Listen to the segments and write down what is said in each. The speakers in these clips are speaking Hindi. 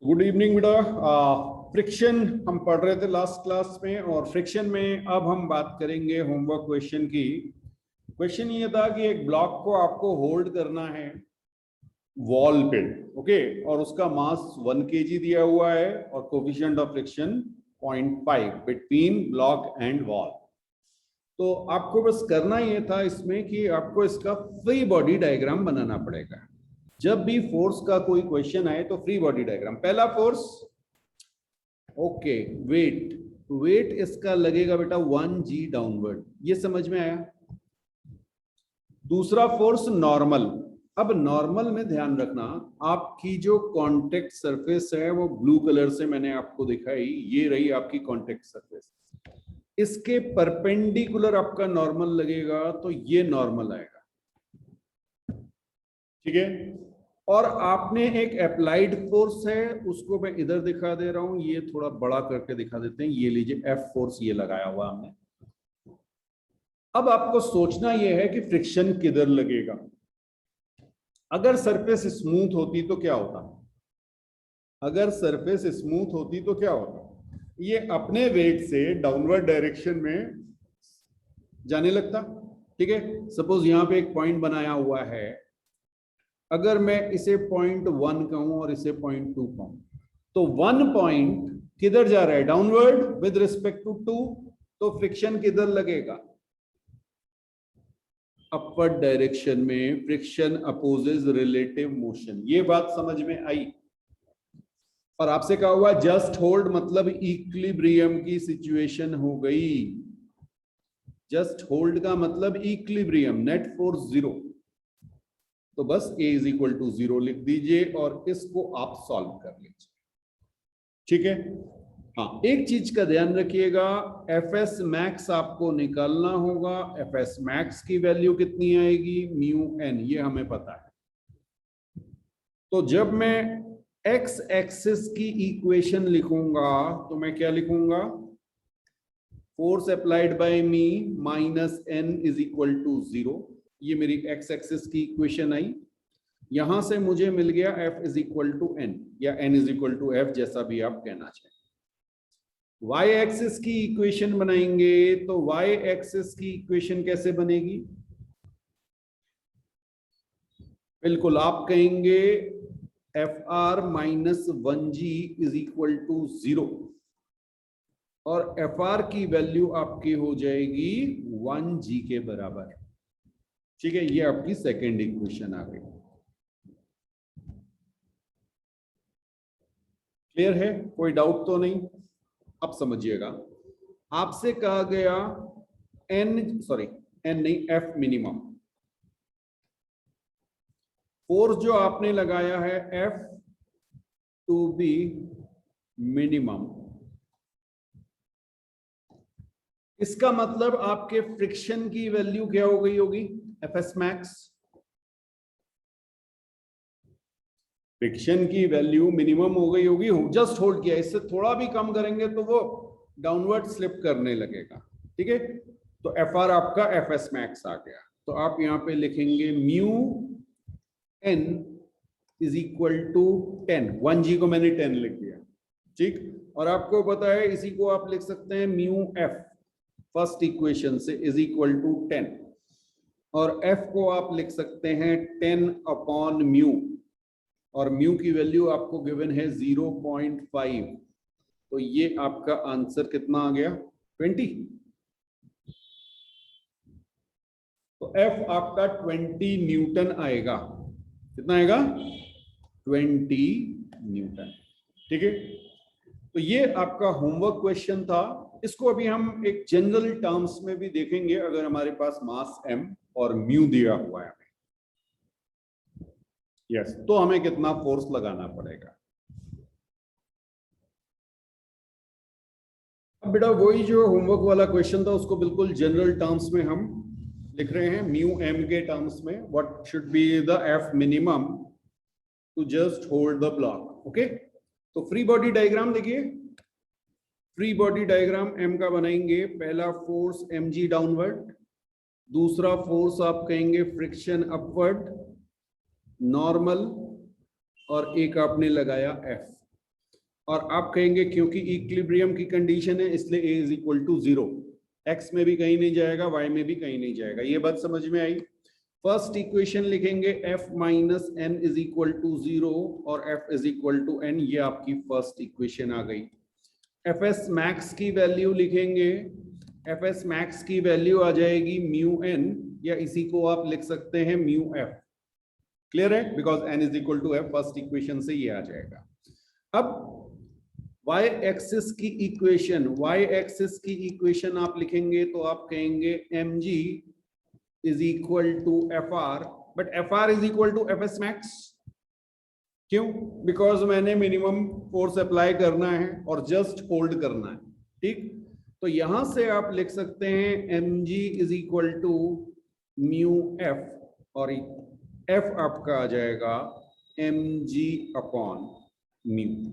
गुड इवनिंग बेटा। फ्रिक्शन हम पढ़ रहे थे लास्ट क्लास में, और फ्रिक्शन में अब हम बात करेंगे होमवर्क क्वेश्चन की। क्वेश्चन ये था कि एक ब्लॉक को आपको होल्ड करना है वॉल पे, ओके, और उसका मास 1 kg दिया हुआ है और coefficient of friction 0.5 between block and wall. तो आपको बस करना ये था इसमें कि आपको इसका फ्री बॉडी डायग्राम बनाना पड़ेगा। जब भी फोर्स का कोई क्वेश्चन आए तो फ्री बॉडी डायग्राम। पहला फोर्स, ओके, वेट। वेट इसका लगेगा बेटा 1g डाउनवर्ड, ये समझ में आया। दूसरा फोर्स नॉर्मल। अब नॉर्मल में ध्यान रखना, आपकी जो कांटेक्ट सरफेस है वो ब्लू कलर से मैंने आपको दिखाई, ये रही आपकी कांटेक्ट सरफेस। इसके परपेंडिकुलर आपका नॉर्मल लगेगा तो ये नॉर्मल आएगा, ठीक है। और आपने एक अप्लाइड फोर्स है, उसको मैं इधर दिखा दे रहा हूं, ये थोड़ा बड़ा करके दिखा देते हैं। ये लीजिए एफ फोर्स, ये लगाया हुआ हमने। अब आपको सोचना यह है कि फ्रिक्शन किधर लगेगा। अगर सरफेस स्मूथ होती तो क्या होता, अगर सरफेस स्मूथ होती तो क्या होता, ये अपने वेट से डाउनवर्ड डायरेक्शन में जाने लगता, ठीक है। सपोज यहां पे एक पॉइंट बनाया हुआ है, अगर मैं इसे 0.1 कहूं और इसे 0.2 कहूं, तो 1 पॉइंट किधर जा रहा है, डाउनवर्ड विद रिस्पेक्ट टू 2, तो फ्रिक्शन किधर लगेगा, अपवर्ड डायरेक्शन में। फ्रिक्शन अपोजेस रिलेटिव मोशन, ये बात समझ में आई। और आपसे कहा हुआ जस्ट होल्ड, मतलब इक्विलिब्रियम की सिचुएशन हो गई। जस्ट होल्ड का मतलब इक्विलिब्रियम, नेट फोर्स 0, तो बस A इज इक्वल टू 0 लिख दीजिए और इसको आप सॉल्व कर लीजिए, ठीक है। हाँ, एक चीज का ध्यान रखिएगा, एफएस मैक्स आपको निकालना होगा। एफएस मैक्स की वैल्यू कितनी आएगी, म्यू एन, ये हमें पता है। तो जब मैं एक्स एक्सिस की इक्वेशन लिखूंगा तो मैं क्या लिखूंगा, force applied by me minus N is equal to 0। ये मेरी एक्स एक्सिस की इक्वेशन आई। यहां से मुझे मिल गया F is equal to N, या N is equal to F, जैसा भी आप कहना चाहें। Y एक्सिस की इक्वेशन बनाएंगे तो Y एक्सिस की इक्वेशन कैसे बनेगी, बिल्कुल आप कहेंगे Fr minus 1g is equal to 0, और Fr की वैल्यू आपकी हो जाएगी 1g के बराबर, ठीक है। ये आपकी सेकेंड इक्वेशन आ गई। क्लियर है, कोई डाउट तो नहीं। अब समझिएगा, आपसे कहा गया एन नहीं, एफ मिनिमम। फोर्स जो आपने लगाया है एफ टू बी मिनिमम, इसका मतलब आपके फ्रिक्शन की वैल्यू क्या हो गई होगी, एफ एस मैक्स। फ्रिक्शन की वैल्यू मिनिमम हो गई होगी, जस्ट होल्ड किया, इससे थोड़ा भी कम करेंगे तो वो डाउनवर्ड स्लिप करने लगेगा, ठीक है। तो एफ आर आपका एफ एस मैक्स आ गया। तो आप यहां पे लिखेंगे mu N is equal to 10, 1g को मैंने 10 लिख दिया, ठीक। और आपको पता है इसी को आप लिख सकते हैं म्यू एफ, फर्स्ट इक्वेशन से, इज इक्वल टू 10, और एफ को आप लिख सकते हैं 10 अपॉन म्यू, और म्यू की वैल्यू आपको गिवन है 0.5, तो ये आपका आंसर कितना आ गया, 20। तो एफ आपका 20 न्यूटन आएगा। कितना आएगा, 20 न्यूटन, ठीक है। तो ये आपका होमवर्क क्वेश्चन था। इसको अभी हम एक जनरल टर्म्स में भी देखेंगे, अगर हमारे पास मास m और म्यू दिया हुआ है, यस, तो हमें कितना फोर्स लगाना पड़ेगा। अब बेटा वही जो होमवर्क वाला क्वेश्चन था उसको बिल्कुल जनरल टर्म्स में हम लिख रहे हैं, म्यू एम के टर्म्स में। What should be the F minimum to just hold the block, okay. तो फ्री बॉडी डायग्राम देखिए, फ्री बॉडी डायग्राम एम का बनाएंगे। पहला फोर्स mg डाउनवर्ड, दूसरा फोर्स आप कहेंगे फ्रिक्शन अपवर्ड, नॉर्मल, और एक आपने लगाया F। और आप कहेंगे क्योंकि इक्विलिब्रियम की कंडीशन है इसलिए a is equal to 0, x में भी कहीं नहीं जाएगा, y में भी कहीं नहीं जाएगा। ये बात समझ में आई। फर्स्ट इक्वेशन लिखेंगे f minus N is equal to 0 और f is equal to n, ये आपकी फर्स्ट इक्वेशन आ गई। fs मैक्स की वैल्यू लिखेंगे, fs मैक्स की वैल्यू आ जाएगी म्यू n, या इसी को आप लिख सकते हैं म्यू f। क्लियर है, because n is equal to f, first equation से ये आ जाएगा। अब y एक्सिस की इक्वेशन आप लिखेंगे तो आप कहेंगे mg is equal to fr, but fr is equal to fs max. क्यों? बिकॉज मैंने मिनिमम फोर्स अप्लाई करना है और जस्ट होल्ड करना है। ठीक, तो यहां से आप लिख सकते हैं mg is equal to mu f, और f आपका आ जाएगा mg अपॉन म्यू।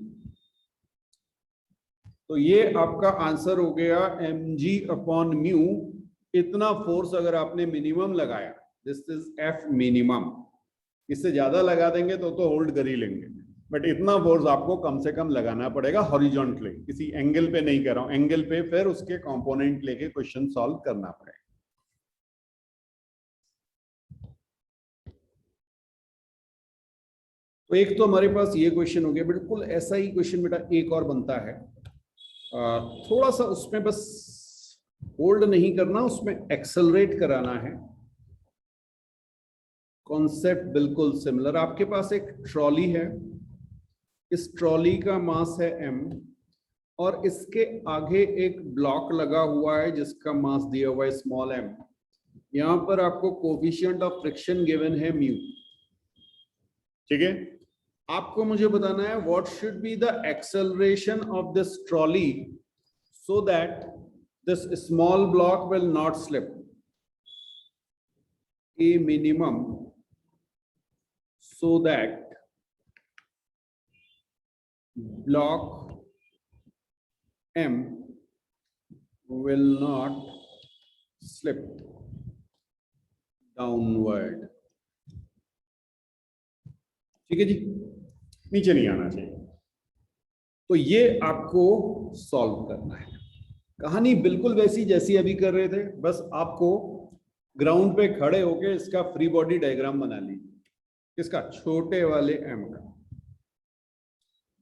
तो ये आपका आंसर हो गया mg अपॉन म्यू। इतना फोर्स अगर आपने मिनिमम लगाया, दिस इज f मिनिमम, इससे ज्यादा लगा देंगे तो होल्ड कर ही लेंगे, बट इतना फोर्स आपको कम से कम लगाना पड़ेगा हॉरिजॉन्टली, किसी एंगल पे नहीं कर रहा हूं, एंगल पे फिर उसके कंपोनेंट लेके क्वेश्चन सॉल्व करना पड़ेगा। तो एक तो हमारे पास ये क्वेश्चन हो गया, बिल्कुल ऐसा ही क्वेश्चन बेटा एक और बनता है, थोड़ा सा उसमें बस होल्ड नहीं करना, उसमें एक्सेलरेट कराना है। कॉन्सेप्ट बिल्कुल सिमिलर। आपके पास एक ट्रॉली है, इस ट्रॉली का मास है m, और इसके आगे एक ब्लॉक लगा हुआ है जिसका मास दिया हुआ है स्मॉल m। यहां पर आपको कोफिशिएंट ऑफ फ्रिक्शन गिवन है म्यू। ठीक है, आपको मुझे बताना है what should be the acceleration of this trolley so that this small block will not slip. A minimum so that block M will not slip downward. ठीक है जी, नीचे नहीं आना चाहिए। तो ये आपको सॉल्व करना है। कहानी बिल्कुल वैसी जैसी अभी कर रहे थे, बस आपको ग्राउंड पे खड़े होके इसका फ्री बॉडी डायग्राम बना लीजिए, किसका? छोटे वाले एम का।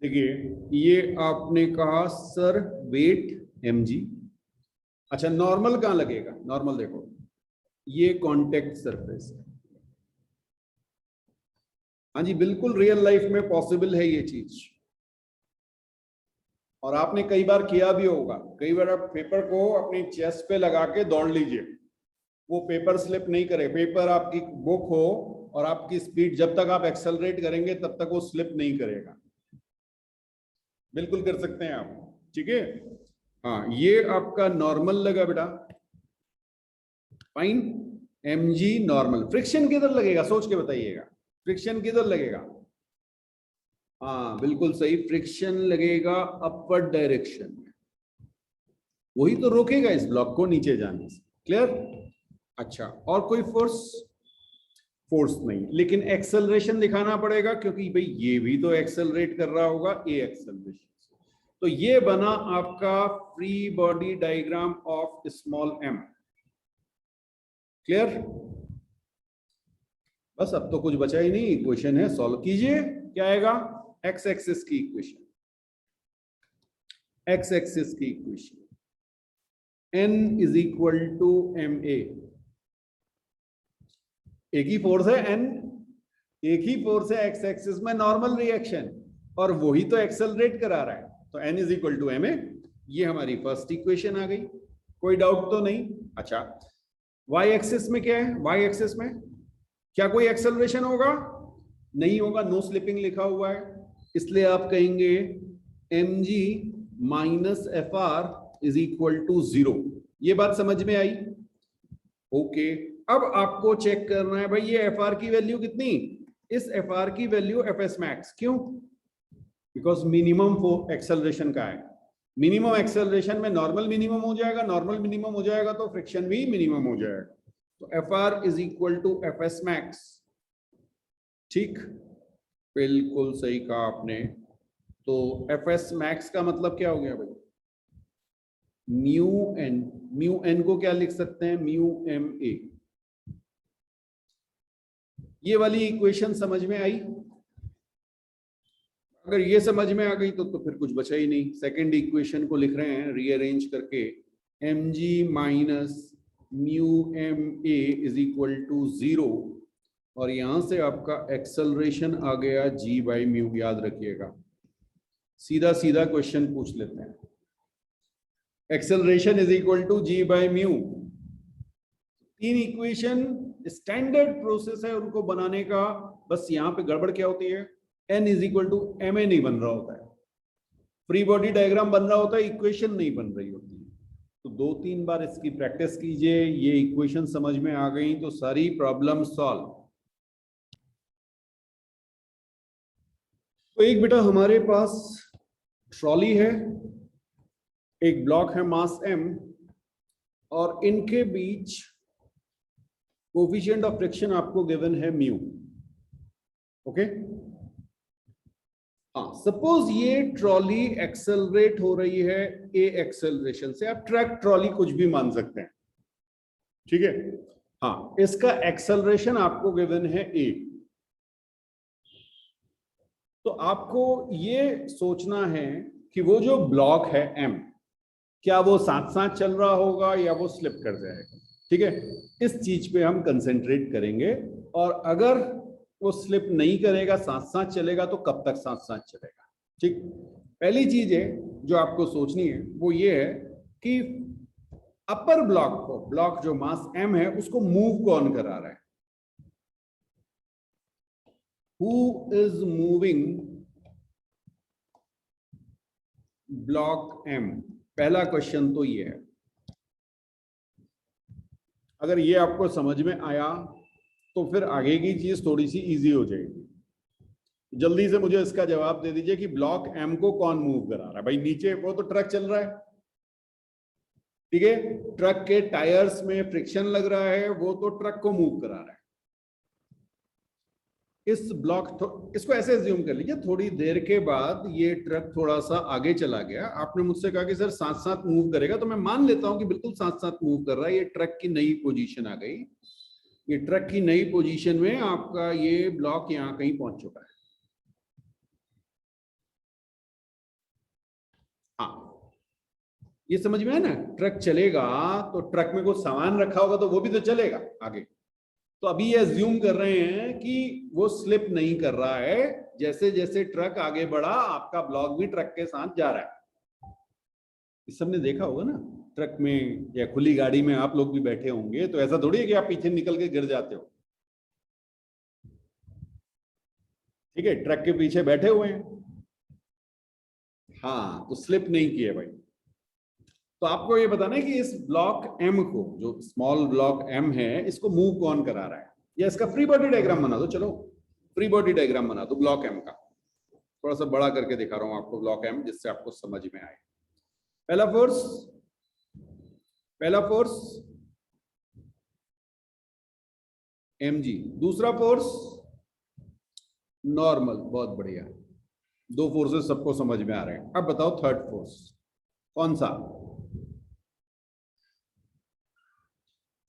देखिए, ये आपने कहा सर वेट mg, अच्छा नॉर्मल कहां लगेगा? नॉर्मल देखो, ये कॉन्टेक्ट सरफेस है। हाँ जी, बिल्कुल रियल लाइफ में पॉसिबल है ये चीज, और आपने कई बार किया भी होगा। कई बार आप पेपर को अपनी चेस्ट पे लगा के दौड़ लीजिए, वो पेपर स्लिप नहीं करे। पेपर आपकी बुक हो और आपकी स्पीड, जब तक आप एक्सेलरेट करेंगे तब तक वो स्लिप नहीं करेगा। बिल्कुल कर सकते हैं आप, ठीक है। हाँ, ये आपका नॉर्मल लगा बेटा, फाइन। mg normal. फ्रिक्शन किधर लगेगा सोच के बताइएगा, फ्रिक्शन किधर लगेगा? हाँ बिल्कुल सही, फ्रिक्शन लगेगा अपवर्ड डायरेक्शन में, वही तो रोकेगा इस ब्लॉक को नीचे जाने से। क्लियर? अच्छा, और कोई फोर्स नहीं, लेकिन एक्सेलरेशन दिखाना पड़ेगा, क्योंकि भाई ये भी तो एक्सेलरेट कर रहा होगा, ए एक्सेलरेशन। तो ये बना आपका free body diagram of small M. Clear? बस अब तो कुछ बचा ही नहीं, क्वेश्चन है, सॉल्व कीजिए। क्या आएगा? एक्स एक्सिस की इक्वेशन, एक्स एक्सिस की equation n is equal to M A. एक ही फोर्स है n, एक ही फोर्स है एक्स एक्सिस में, नॉर्मल रिएक्शन, और वही तो एक्सेलरेट करा रहा है, तो n is equal to M A. ये हमारी फर्स्ट इक्वेशन आ गई, कोई डाउट तो नहीं? अच्छा, y एक्सिस में क्या है? y एक्सिस में क्या कोई एक्सेलरेशन होगा? नहीं होगा, नो स्लिपिंग लिखा हुआ है, इसलिए आप कहेंगे mg minus F R is equal to 0। ये बात समझ में आई? ओके, अब आपको चेक करना है भाई ये एफ आर की वैल्यू कितनी? इस एफ आर की वैल्यू एफ एस मैक्स। क्यों? बिकॉज मिनिमम फॉर एक्सेलरेशन का है, मिनिमम एक्सेलरेशन में नॉर्मल मिनिमम हो जाएगा, नॉर्मल मिनिमम हो जाएगा तो फ्रिक्शन भी मिनिमम हो जाएगा, तो F R is equal to F S max. ठीक, बिल्कुल सही कहा आपने। तो एफ एस मैक्स का मतलब क्या हो गया भाई, म्यू एन। म्यू एन को क्या लिख सकते हैं, म्यू एम ए। ये वाली इक्वेशन समझ में आई? अगर ये समझ में आ गई तो फिर कुछ बचा ही नहीं। सेकंड इक्वेशन को लिख रहे हैं रीअरेंज करके, M G minus mu M A is equal to 0, और यहां से आपका एक्सेलरेशन आ गया जी बाई म्यू, याद रखिएगा। सीधा सीधा क्वेश्चन पूछ लेते हैं, acceleration is equal to G by mu. तीन इक्वेशन स्टैंडर्ड प्रोसेस है उनको बनाने का, बस यहां पे गड़बड़ क्या होती है, N is equal to M A नहीं बन रहा होता है, फ्री बॉडी डायग्राम बन रहा होता है, इक्वेशन नहीं बन रही होती है। तो 2-3 बार इसकी प्रैक्टिस कीजिए, ये इक्वेशन समझ में आ गई तो सारी प्रॉब्लम सॉल्व। तो एक बेटा हमारे पास ट्रॉली है, एक ब्लॉक है मास m, और इनके बीच कोफिशिएंट ऑफ फ्रिक्शन आपको गिवन है म्यू। ओके, हाँ, सपोज ये ट्रॉली एक्सेलरेट हो रही है ए एक्सेलरेशन से, आप ट्रक ट्रॉली कुछ भी मान सकते हैं, ठीक है। हाँ, इसका एक्सेलरेशन आपको गिवन है ए। तो आपको ये सोचना है कि वो जो ब्लॉक है एम, क्या वो साथ साथ चल रहा होगा या वो स्लिप कर जाएगा, ठीक है। इस चीज पे हम कंसेंट्रेट करेंगे, और अगर वो स्लिप नहीं करेगा, साथ साथ चलेगा, तो कब तक साथ साथ चलेगा, ठीक। पहली चीज है जो आपको सोचनी है वो ये है कि अपर ब्लॉक को, ब्लॉक जो मास एम है, उसको मूव कौन करा रहा है, who is moving block M. पहला क्वेश्चन तो ये है। अगर ये आपको समझ में आया तो फिर आगे की चीज थोड़ी सी इजी हो जाएगी। जल्दी से मुझे इसका जवाब दे दीजिए कि ब्लॉक एम को कौन मूव करा रहा है। भाई नीचे वो तो ट्रक चल रहा है, ठीक है, ट्रक के टायर्स में फ्रिक्शन लग रहा है, वो तो ट्रक को मूव करा रहा है। इस ब्लॉक, इसको ऐसे ज्यूम कर लीजिए, थोड़ी देर के बाद ये ट्रक थोड़ा सा आगे चला गया, आपने मुझसे कहा कि सर साथ साथ मूव करेगा, तो मैं मान लेता हूं कि बिल्कुल साथ साथ मूव कर रहा है। ये ट्रक की नई पोजीशन आ गई, ये ट्रक की नई पोजीशन में आपका ये ब्लॉक यहां कहीं पहुंच चुका है। हाँ, ये समझ में है ना, ट्रक चलेगा तो ट्रक में कुछ सामान रखा होगा तो वो भी तो चलेगा आगे। तो अभी ये अज्यूम कर रहे हैं कि वो स्लिप नहीं कर रहा है, जैसे जैसे ट्रक आगे बढ़ा आपका ब्लॉक भी ट्रक के साथ जा रहा है। इस सबने देखा होगा ना, ट्रक में या खुली गाड़ी में आप लोग भी बैठे होंगे, तो ऐसा थोड़ी है कि आप पीछे निकल के गिर जाते हो, ठीक है, ट्रक के पीछे बैठे हुए हैं, हाँ, तो स्लिप नहीं किए भाई। तो आपको ये बताना है कि इस ब्लॉक एम को, जो स्मॉल ब्लॉक एम है, इसको मूव कौन करा रहा है, या इसका फ्री बॉडी डायग्राम बना दो। चलो फ्री बॉडी डायग्राम बना दो ब्लॉक एम का, थोड़ा सा बड़ा करके दिखा रहा हूं आपको ब्लॉक एम, जिससे आपको समझ में आए। पहला फोर्स, पहला फोर्स एम जी, दूसरा फोर्स नॉर्मल, बहुत बढ़िया, दो फोर्सेस सबको समझ में आ रहे हैं। अब बताओ थर्ड फोर्स कौन सा,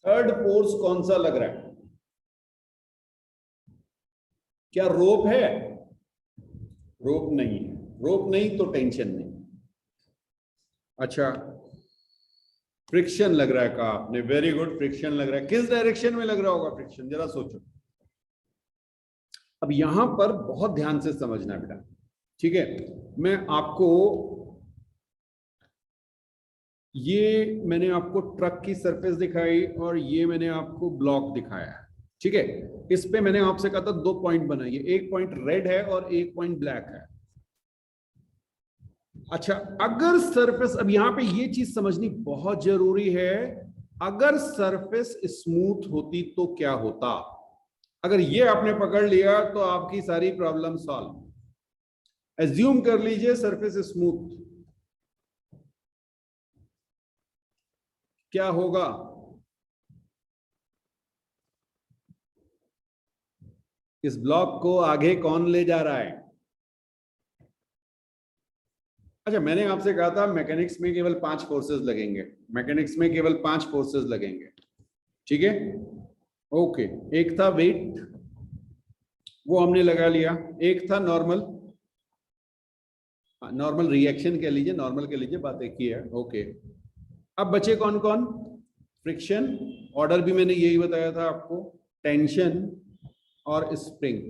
थर्ड फोर्स कौन सा लग रहा है, क्या रोप है, रोप नहीं है, रोप नहीं तो टेंशन नहीं। अच्छा, फ्रिक्शन लग रहा है, कहा आपने, वेरी गुड, फ्रिक्शन लग रहा है। किस डायरेक्शन में लग रहा होगा फ्रिक्शन, जरा सोचो। अब यहां पर बहुत ध्यान से समझना बेटा, ठीक है। मैं आपको, ये मैंने आपको ट्रक की सरफेस दिखाई और ये मैंने आपको ब्लॉक दिखाया है, ठीक है। इस पे मैंने आपसे कहा था 2 पॉइंट बनाइए, एक पॉइंट रेड है और एक पॉइंट ब्लैक है। अच्छा, अगर सरफेस, अब यहां पे ये चीज समझनी बहुत जरूरी है, अगर सरफेस स्मूथ होती तो क्या होता। अगर ये आपने पकड़ लिया तो आपकी सारी प्रॉब्लम सॉल्व। एज्यूम कर लीजिए सरफेस स्मूथ, क्या होगा, इस ब्लॉक को आगे कौन ले जा रहा है, अच्छा, मैंने आपसे कहा था मैकेनिक्स में केवल 5 फोर्सेस लगेंगे, मैकेनिक्स में केवल 5 फोर्सेस लगेंगे, ठीक है? ओके, एक था वेट, वो हमने लगा लिया, एक था नॉर्मल, नॉर्मल रिएक्शन कह लीजिए, नॉर्मल कह लीजिए, बात एक ही है। ओके, अब बचे कौन कौन? फ्रिक्शन, ऑर्डर भी मैंने यही बताया था आपको, टेंशन और स्प्रिंग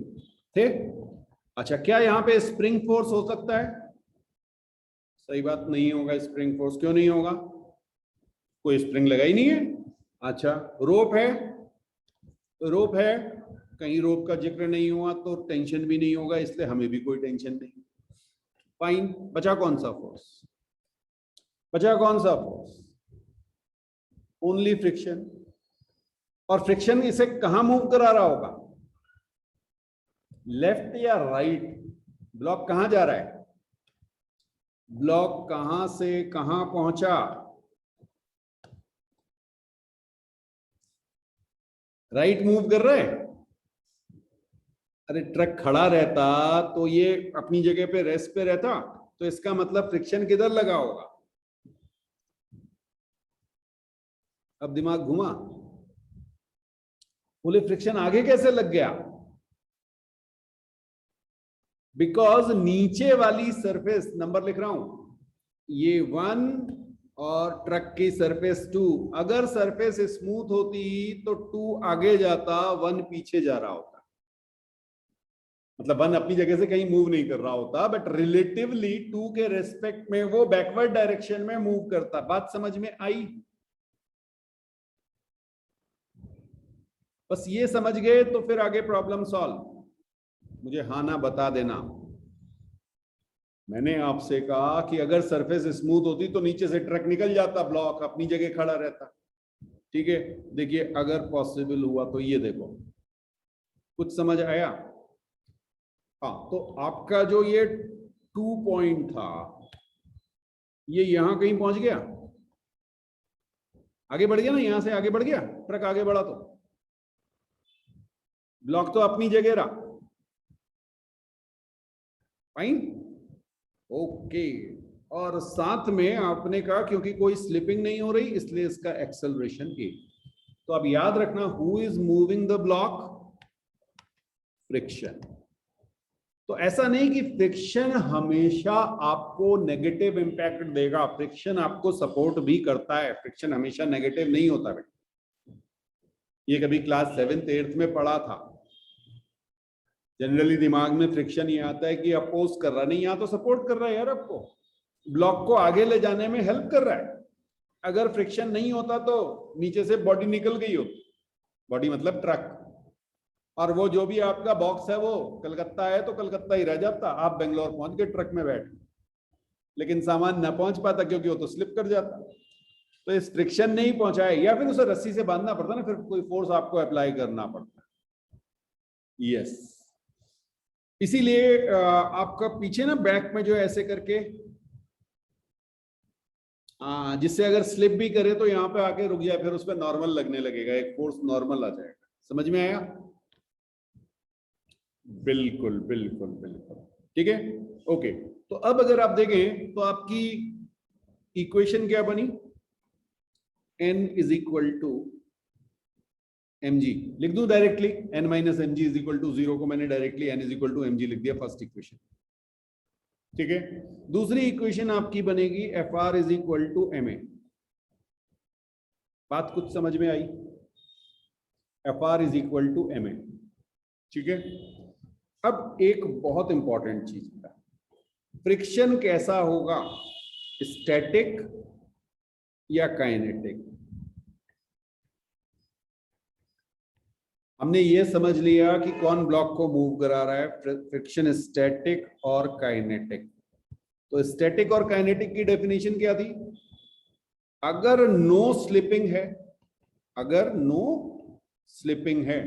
थे। अच्छा, क्या यहाँ पे स्प्रिंग फोर्स हो सकता है? सही बात, नहीं होगा स्प्रिंग फोर्स। क्यों नहीं होगा? कोई स्प्रिंग लगा ही नहीं है। अच्छा, रोप है, रोप है, कहीं रोप का जिक्र नहीं हुआ तो टेंशन भी नहीं होगा, इसलिए हमें भी कोई टेंशन नहीं। फाइन, बचा कौन सा फोर्स? बचा कौन सा फोर्स? Only friction. और फ्रिक्शन इसे कहां मूव करा रहा होगा? लेफ्ट या राइट? ब्लॉक कहां जा रहा है? ब्लॉक कहां से कहां पहुंचा? राइट मूव कर रहा है। अरे ट्रक खड़ा रहता तो ये अपनी जगह पे रेस्ट पे रहता, तो इसका मतलब फ्रिक्शन किधर लगा होगा? अब दिमाग घुमा, बोले फ्रिक्शन आगे कैसे लग गया? बिकॉज नीचे वाली सरफेस, नंबर लिख रहा हूं, ये 1 और ट्रक की सरफेस 2, अगर सरफेस स्मूथ होती तो 2 आगे जाता, 1 पीछे जा रहा होता। मतलब 1 अपनी जगह से कहीं मूव नहीं कर रहा होता, बट रिलेटिवली 2 के रेस्पेक्ट में वो बैकवर्ड डायरेक्शन में मूव करता। बात समझ में आई? बस ये समझ गए तो फिर आगे प्रॉब्लम सॉल्व। मुझे हाँ ना बता देना। मैंने आपसे कहा कि अगर सरफेस स्मूथ होती तो नीचे से ट्रक निकल जाता, ब्लॉक अपनी जगह खड़ा रहता, ठीक है? देखिए, अगर पॉसिबल हुआ तो ये देखो, कुछ समझ आया? हाँ, तो आपका जो ये 2 पॉइंट था, ये यहां कहीं पहुंच गया, आगे बढ़ गया ना, यहां से आगे बढ़ गया, ट्रक आगे बढ़ा तो ब्लॉक तो अपनी जगह रहा। Fine, okay. और साथ में आपने कहा क्योंकि कोई स्लिपिंग नहीं हो रही इसलिए इसका एक्सेलरेशन ए। तो अब याद रखना, who is moving the block? Friction. तो ऐसा नहीं कि फ्रिक्शन हमेशा आपको नेगेटिव इंपैक्ट देगा, फ्रिक्शन आपको सपोर्ट भी करता है, फ्रिक्शन हमेशा नेगेटिव नहीं होता बेटा। ये कभी क्लास 7th 8th में पढ़ा था। जनरली दिमाग में फ्रिक्शन ये आता है कि अपोज कर रहा, नहीं, यहां तो सपोर्ट कर रहा है यार, आपको ब्लॉक को आगे ले जाने में हेल्प कर रहा है। अगर फ्रिक्शन नहीं होता तो नीचे से बॉडी निकल गई होती, बॉडी मतलब ट्रक, और वो जो भी आपका बॉक्स है वो कलकत्ता है तो कलकत्ता ही रह जाता, आप बेंगलोर पहुंच गए ट्रक में बैठ, लेकिन सामान ना पहुंच पाता क्योंकि वो तो स्लिप कर जाता। तो इस फ्रिक्शन नहीं पहुंचाए, या फिर उसे रस्सी से बांधना पड़ता ना, फिर कोई फोर्स आपको अप्लाई करना पड़ता। यस, इसीलिए आपका पीछे ना बैक में जो ऐसे करके, जिससे अगर स्लिप भी करे तो यहाँ पे आके रुक जाए, फिर उस पर नॉर्मल लगने लगेगा, एक फोर्स नॉर्मल आ जाएगा। समझ में आया? बिल्कुल बिल्कुल बिल्कुल, ठीक है, ओके। तो अब अगर आप देखें तो आपकी इक्वेशन क्या बनी? n is equal to mg, लिख दूं directly, n minus M G is equal to 0 को मैंने directly n is equal to mg लिख दिया, फर्स्ट इक्वेशन, ठीक है। दूसरी इक्वेशन आपकी बनेगी fr is equal to ma। बात कुछ समझ में आई? fr is equal to ma, ठीक है। अब एक बहुत इंपॉर्टेंट चीज है, फ्रिक्शन कैसा होगा, स्टैटिक या काइनेटिक? हमने ये समझ लिया कि कौन ब्लॉक को मूव करा रहा है, फ्रिक्शन स्टैटिक और काइनेटिक। तो स्टैटिक और काइनेटिक की डेफिनेशन क्या थी? अगर नो स्लिपिंग है, अगर नो स्लिपिंग है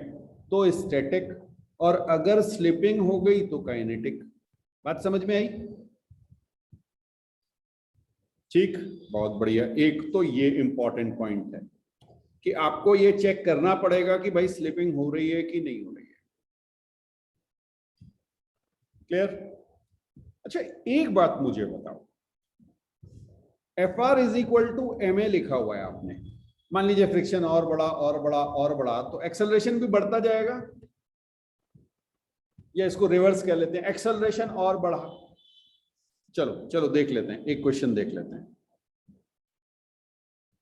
तो स्टैटिक, और अगर स्लिपिंग हो गई तो काइनेटिक। बात समझ में आई? ठीक, बहुत बढ़िया। एक तो ये इंपॉर्टेंट पॉइंट है कि आपको ये चेक करना पड़ेगा कि भाई स्लिपिंग हो रही है कि नहीं हो रही है। क्लियर? अच्छा, एक बात मुझे बताओ, F R is equal to M A लिखा हुआ है आपने, मान लीजिए फ्रिक्शन और बड़ा और बड़ा और बड़ा, तो एक्सेलरेशन भी बढ़ता जाएगा, या इसको रिवर्स कह लेते हैं, एक्सेलरेशन और बढ़ा। चलो चलो देख लेते हैं, एक क्वेश्चन देख लेते हैं।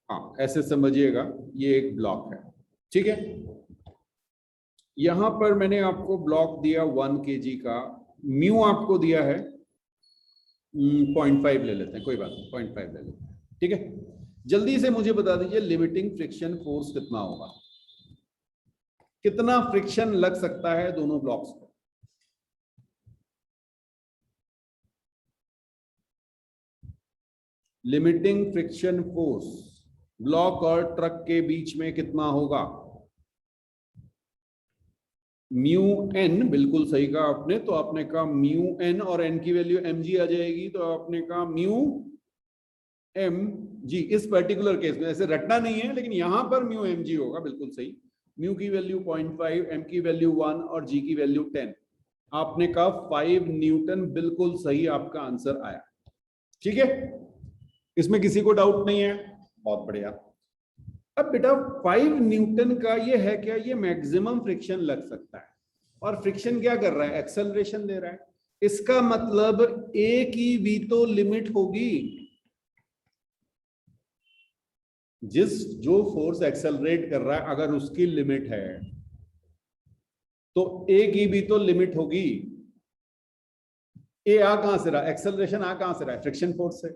हाँ ऐसे समझिएगा, ये एक ब्लॉक है, ठीक है। यहां पर मैंने आपको ब्लॉक दिया 1 kg का, म्यू आपको दिया है 0.5 ले लेते हैं, कोई बात नहीं 0.5 ले लेते हैं, ठीक है। जल्दी से मुझे बता दीजिए लिमिटिंग फ्रिक्शन फोर्स कितना होगा, कितना फ्रिक्शन लग सकता है दोनों ब्लॉक्स पर। लिमिटिंग फ्रिक्शन फोर्स ब्लॉक और ट्रक के बीच में कितना होगा? म्यू एन, बिल्कुल सही कहा आपने, तो आपने कहा म्यू एन और एन की वैल्यू एम जी आ जाएगी, तो आपने कहा म्यू एम जी। इस पर्टिकुलर केस में ऐसे रटना नहीं है, लेकिन यहां पर म्यू एम जी होगा, बिल्कुल सही। म्यू की वैल्यू 0.5, एम की वैल्यू 1 और जी की वैल्यू 10। आपने कहा 5 न्यूटन, बिल्कुल सही आपका आंसर आया, ठीक है। इसमें किसी को डाउट नहीं है, बहुत बढ़िया। अब बेटा 5 न्यूटन का ये है क्या, ये मैक्सिमम फ्रिक्शन लग सकता है, और फ्रिक्शन क्या कर रहा है, एक्सेलरेशन दे रहा है। इसका मतलब ए की भी तो लिमिट होगी, जो फोर्स एक्सेलरेट कर रहा है अगर उसकी लिमिट है तो ए की भी तो लिमिट होगी। ए आ कहां से रहा, एक्सेलरेशन आ कहां से रहा है, फ्रिक्शन फोर्स से।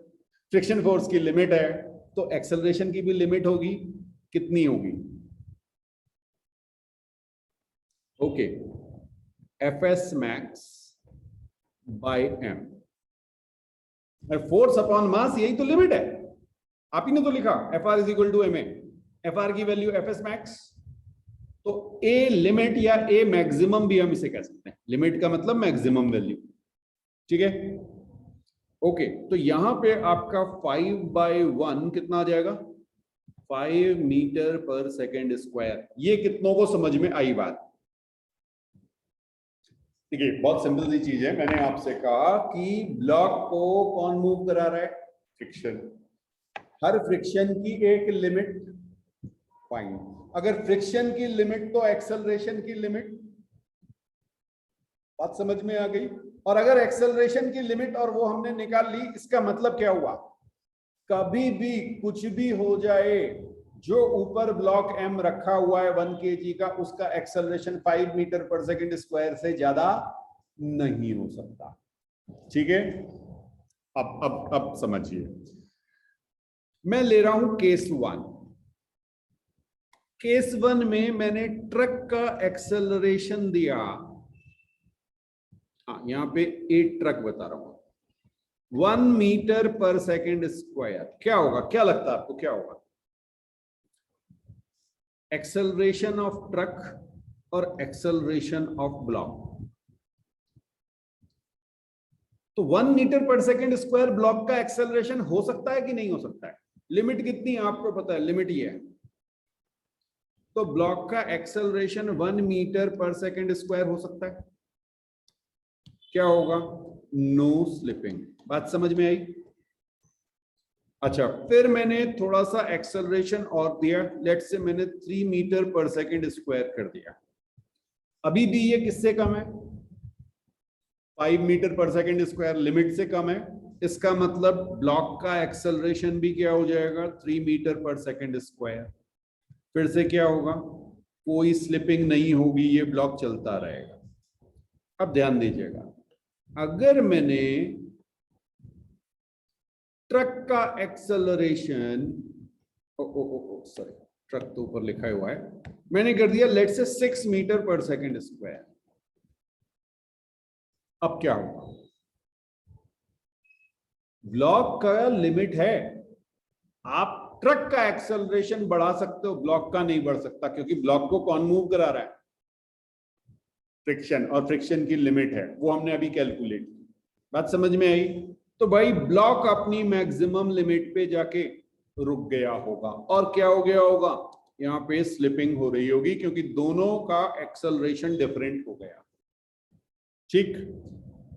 फ्रिक्शन फोर्स की लिमिट है तो एक्सेलरेशन की भी लिमिट होगी, कितनी होगी? Okay, F S max by M, force upon mass, यही तो लिमिट है, आप ही ने तो लिखा F R is equal to M A, F R की वैल्यू एफ एस मैक्स, तो ए लिमिट या ए मैक्सिमम भी हम इसे कह सकते हैं, लिमिट का मतलब मैक्सिमम वैल्यू, ठीक है। ओके, तो यहां पे आपका 5/1 कितना आ जाएगा, 5 मीटर पर सेकेंड स्क्वायर। ये कितनों को समझ में आई बात? देखिए बहुत सिंपल सी चीज है, मैंने आपसे कहा कि ब्लॉक को कौन मूव करा रहा है, फ्रिक्शन। हर फ्रिक्शन की एक लिमिट, फाइन। अगर फ्रिक्शन की लिमिट तो एक्सेलरेशन की लिमिट, बात समझ में आ गई। और अगर एक्सेलरेशन की लिमिट और वो हमने निकाल ली, इसका मतलब क्या हुआ, कभी भी कुछ भी हो जाए, जो ऊपर ब्लॉक एम रखा हुआ है 1 kg का, उसका एक्सेलरेशन 5 मीटर पर सेकेंड स्क्वायर से ज्यादा नहीं हो सकता, ठीक है। अब समझिए, मैं ले रहा हूं केस 1। केस 1 में मैंने ट्रक का एक्सेलरेशन दिया, हाँ यहां पे 8 ट्रक बता रहा हूं, 1 मीटर पर सेकेंड स्क्वायर। क्या होगा, क्या लगता है आपको, क्या होगा एक्सेलरेशन ऑफ ट्रक और एक्सेलरेशन ऑफ ब्लॉक? तो 1 मीटर पर सेकेंड स्क्वायर ब्लॉक का एक्सेलरेशन हो सकता है कि नहीं हो सकता है? लिमिट कितनी है आपको पता है, लिमिट ये है। तो ब्लॉक का एक्सेलरेशन 1 मीटर पर सेकेंड स्क्वायर हो सकता है, क्या होगा, नो स्लिपिंग। बात समझ में आई? अच्छा, फिर मैंने थोड़ा सा एक्सेलरेशन और दिया, लेट्स से मैंने 3 मीटर पर सेकेंड स्क्वायर कर दिया। अभी भी ये किससे कम है, 5 मीटर पर सेकेंड स्क्वायर लिमिट से कम है। इसका मतलब ब्लॉक का एक्सेलरेशन भी क्या हो जाएगा, 3 मीटर पर सेकेंड स्क्वायर। फिर से क्या होगा, कोई स्लिपिंग नहीं होगी, ये ब्लॉक चलता रहेगा। अब ध्यान दीजिएगा, अगर मैंने ट्रक का एक्सेलरेशन, सॉरी ट्रक तो ऊपर लिखा हुआ है, मैंने कर दिया लेट्स से 6 मीटर पर सेकेंड स्क्वायर। अब क्या होगा, ब्लॉक का लिमिट है, आप ट्रक का एक्सेलरेशन बढ़ा सकते हो, ब्लॉक का नहीं बढ़ सकता, क्योंकि ब्लॉक को कौन मूव करा रहा है, फ्रिक्शन, और फ्रिक्शन की लिमिट है, वो हमने अभी कैलकुलेट की। बात समझ में आई? तो भाई ब्लॉक अपनी मैक्सिमम लिमिट पे जाके रुक गया होगा, और क्या हो गया होगा, यहाँ पे स्लिपिंग हो रही होगी, क्योंकि दोनों का एक्सेलरेशन डिफरेंट हो गया, ठीक।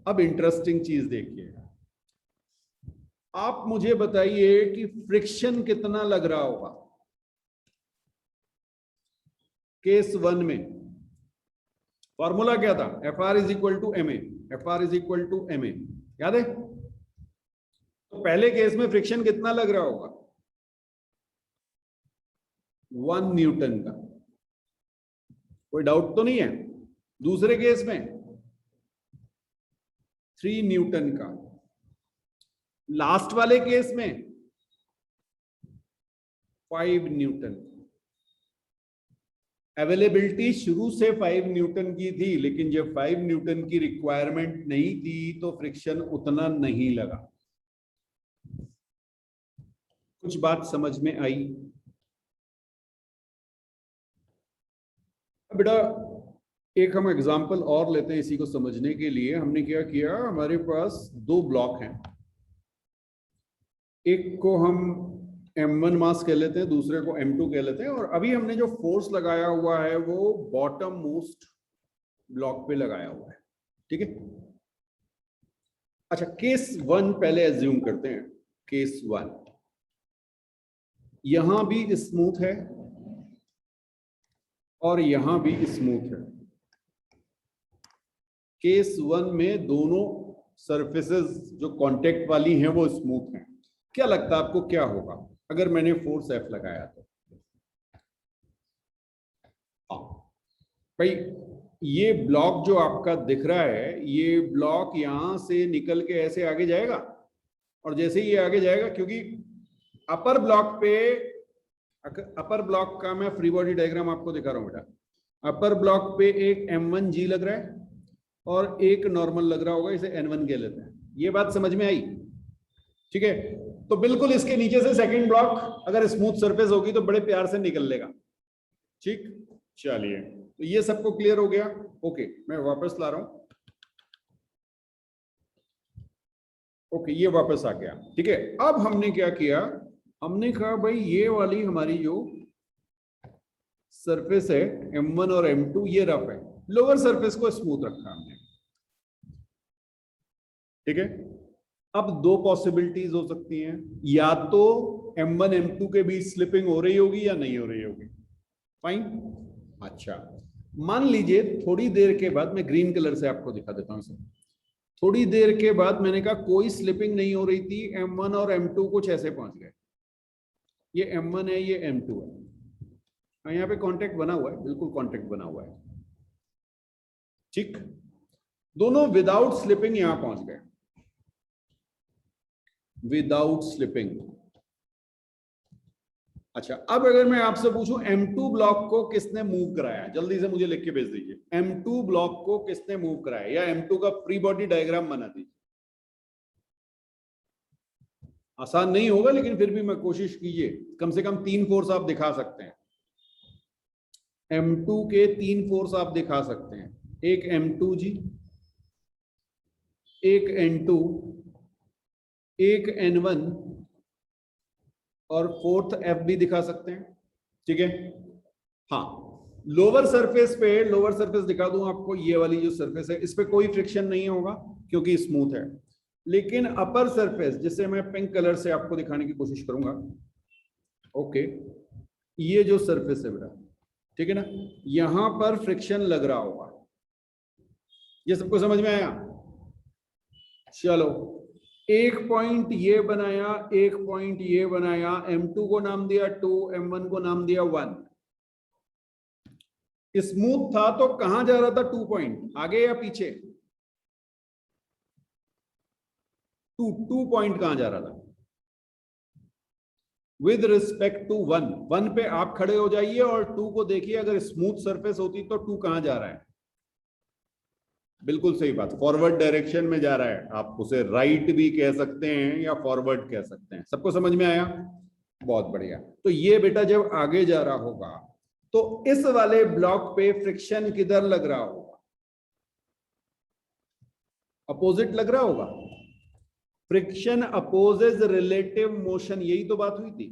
अब इंटरेस्टिंग चीज देखिए, आप मुझे बताइए कि फ्रिक्शन कितना लग रहा होगा केस 1 में। फॉर्मूला क्या था? FR is equal to MA, FR is equal to MA, याद है? तो पहले केस में फ्रिक्शन कितना लग रहा होगा? 1 न्यूटन का। कोई डाउट तो नहीं है? दूसरे केस में 3 न्यूटन का। लास्ट वाले केस में 5 न्यूटन। अवेलेबिलिटी शुरू से 5 न्यूटन की थी, लेकिन जब 5 न्यूटन की रिक्वायरमेंट नहीं थी तो फ्रिक्शन उतना नहीं लगा। कुछ बात समझ में आई? बेटा एक हम एग्जांपल और लेते हैं इसी को समझने के लिए। हमने क्या किया, हमारे पास 2 ब्लॉक हैं, एक को हम M1 मास कह लेते हैं, दूसरे को M2 कह लेते हैं। और अभी हमने जो फोर्स लगाया हुआ है वो बॉटम मोस्ट ब्लॉक पे लगाया हुआ है, ठीक है? अच्छा, केस 1 पहले एज्यूम करते हैं। केस 1 यहां भी स्मूथ है और यहां भी स्मूथ है। केस 1 में दोनों सरफेसेस जो कांटेक्ट वाली हैं वो स्मूथ हैं। क्या लगता है आपको क्या होगा अगर मैंने फोर्स F लगाया तो? भाई ये ब्लॉक जो आपका दिख रहा है, ये ब्लॉक यहां से निकल के ऐसे आगे जाएगा, और जैसे ही ये आगे जाएगा, क्योंकि अपर ब्लॉक का मैं फ्री बॉडी डायग्राम आपको दिखा रहा हूं बेटा। अपर ब्लॉक पे एक M1G लग रहा है और एक नॉर्मल लग रहा होगा, इसे N1 कह लेते हैं। ये बात समझ में आई? ठीक है, तो बिल्कुल इसके नीचे से सेकंड ब्लॉक अगर स्मूथ सरफेस होगी तो बड़े प्यार से निकल लेगा। ठीक, चलिए, तो ये सबको क्लियर हो गया? ओके, मैं वापस ला रहा हूं। ओके, ये वापस आ गया। ठीक है, अब हमने क्या किया, हमने कहा भाई ये वाली हमारी जो सरफेस है M1 और M2 ये रफ है, लोअर सरफेस को स्मूथ रखा हमने। ठीक है, अब 2 पॉसिबिलिटीज हो सकती हैं, या तो M1 M2 के बीच स्लिपिंग हो रही होगी या नहीं हो रही होगी। फाइन। अच्छा, मान लीजिए थोड़ी देर के बाद, मैं ग्रीन कलर से आपको दिखा देता हूं सर। थोड़ी देर के बाद मैंने कहा कोई स्लिपिंग नहीं हो रही थी, M1 और M2 कुछ ऐसे पहुंच गए। ये M1 है, ये M2 है, यहाँ पे कांटेक्ट बना हुआ है, बिल्कुल कांटेक्ट बना हुआ है। ठीक, दोनों विदाउट स्लिपिंग यहां पहुंच गए, विदाउट स्लिपिंग। अच्छा, अब अगर मैं आपसे पूछूं M2 ब्लॉक को किसने मूव कराया, जल्दी से मुझे लिख के भेज दीजिए। M2 ब्लॉक को किसने मूव कराया, या M2 का फ्री बॉडी डायग्राम बना दीजिए। आसान नहीं होगा, लेकिन फिर भी मैं कोशिश कीजिए, कम से कम 3 फोर्स आप दिखा सकते हैं। M2 के 3 फोर्स आप दिखा सकते हैं, एक M2G, एक N2, एक N1 और 4th F भी दिखा सकते हैं। ठीक है, हाँ, लोअर सरफेस पे, लोअर सरफेस दिखा दूं आपको, ये वाली जो सरफेस है इस पे कोई फ्रिक्शन नहीं होगा क्योंकि स्मूथ है। लेकिन अपर सरफेस, जिसे मैं पिंक कलर से आपको दिखाने की कोशिश करूंगा, ओके, ये जो सरफेस है बेटा, ठीक है ना, यहां पर फ्रिक्शन लग रहा होगा। ये सबको समझ में आया? चलो, एक पॉइंट ये बनाया, एक पॉइंट ये बनाया, M2 को नाम दिया 2, M1 को नाम दिया 1। स्मूथ था तो कहां जा रहा था 2 पॉइंट, आगे या पीछे? 2 पॉइंट कहां जा रहा था? विद रिस्पेक्ट टू 1 पे आप खड़े हो जाइए और 2 को देखिए, अगर स्मूथ सरफेस होती तो 2 कहां जा रहा है? बिल्कुल सही बात, फॉरवर्ड डायरेक्शन में जा रहा है। आप उसे राइट भी कह सकते हैं या फॉरवर्ड कह सकते हैं। सबको समझ में आया? बहुत बढ़िया। तो ये बेटा जब आगे जा रहा होगा तो इस वाले ब्लॉक पे फ्रिक्शन किधर लग रहा होगा? अपोजिट लग रहा होगा। फ्रिक्शन अपोजेज रिलेटिव मोशन, यही तो बात हुई थी।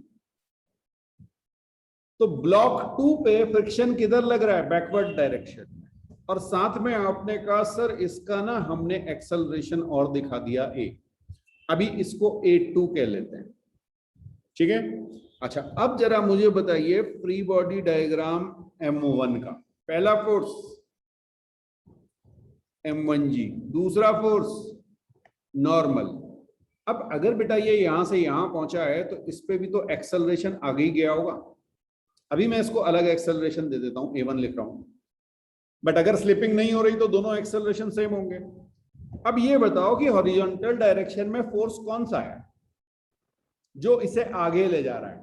तो ब्लॉक 2 पे फ्रिक्शन किधर लग रहा है? बैकवर्ड डायरेक्शन में। और साथ में आपने कहा सर इसका ना हमने एक्सेलरेशन और दिखा दिया A। अभी इसको A2 कह लेते हैं, ठीक है। अच्छा, अब जरा मुझे बताइए फ्री बॉडी डायग्राम M1 का, पहला फोर्स M1G, दूसरा फोर्स नॉर्मल। अब अगर बेटा ये यहां से यहां पहुंचा है तो इस पे भी तो एक्सेलरेशन आगे ही गया होगा। अभी मैं इसको अलग एक्सेलरेशन दे देता हूं, A1 लिख रहा हूं, बट अगर स्लिपिंग नहीं हो रही तो दोनों एक्सेलरेशन सेम होंगे। अब ये बताओ कि हॉरिजॉन्टल डायरेक्शन में फोर्स कौन सा है जो इसे आगे ले जा रहा है?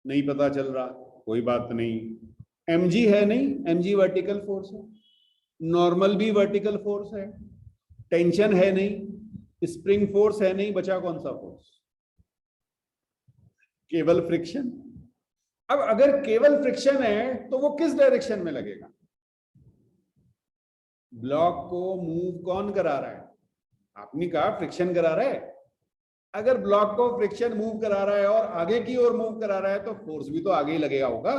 नहीं पता चल रहा, कोई बात नहीं, mg है नहीं, mg वर्टिकल फोर्स है, नॉर्मल भी वर्टिकल फोर्स है, टेंशन है नहीं, स्प्रिंग फोर्स है नहीं, बचा कौन सा फोर्स? केवल फ्रिक्शन। अब अगर केवल फ्रिक्शन है तो वो किस डायरेक्शन में लगेगा? ब्लॉक को मूव कौन करा रहा है? आपने कहा फ्रिक्शन करा रहा है। अगर ब्लॉक को फ्रिक्शन मूव करा रहा है और आगे की ओर मूव करा रहा है तो फोर्स भी तो आगे ही लगेगा होगा।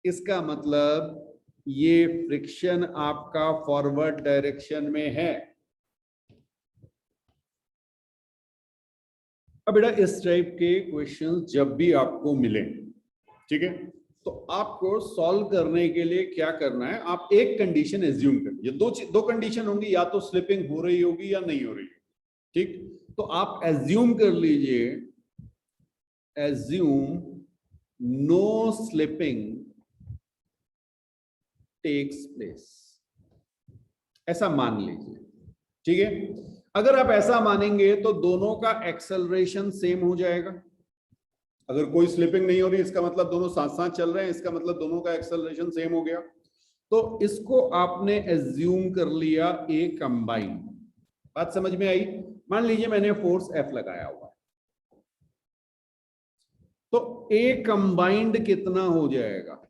इसका मतलब ये फ्रिक्शन आपका फॉरवर्ड डायरेक्शन में है। अब बेटा इस टाइप के क्वेश्चंस जब भी आपको मिले, ठीक है, तो आपको सॉल्व करने के लिए क्या करना है, आप एक कंडीशन एज्यूम करिए। दो कंडीशन होंगी, या तो स्लिपिंग हो रही होगी या नहीं हो रही, ठीक। तो आप एज्यूम कर लीजिए, assume no slipping takes place, ऐसा मान लीजिए, ठीक है। अगर आप ऐसा मानेंगे तो दोनों का एक्सेलरेशन सेम हो जाएगा। अगर कोई स्लिपिंग नहीं हो रही इसका मतलब दोनों साथ साथ चल रहे हैं, इसका मतलब दोनों का एक्सेलरेशन सेम हो गया। तो इसको आपने एज्यूम कर लिया ए कंबाइंड। बात समझ में आई? मान लीजिए मैंने फोर्स F लगाया हुआ, तो ए कंबाइंड कितना हो जाएगा?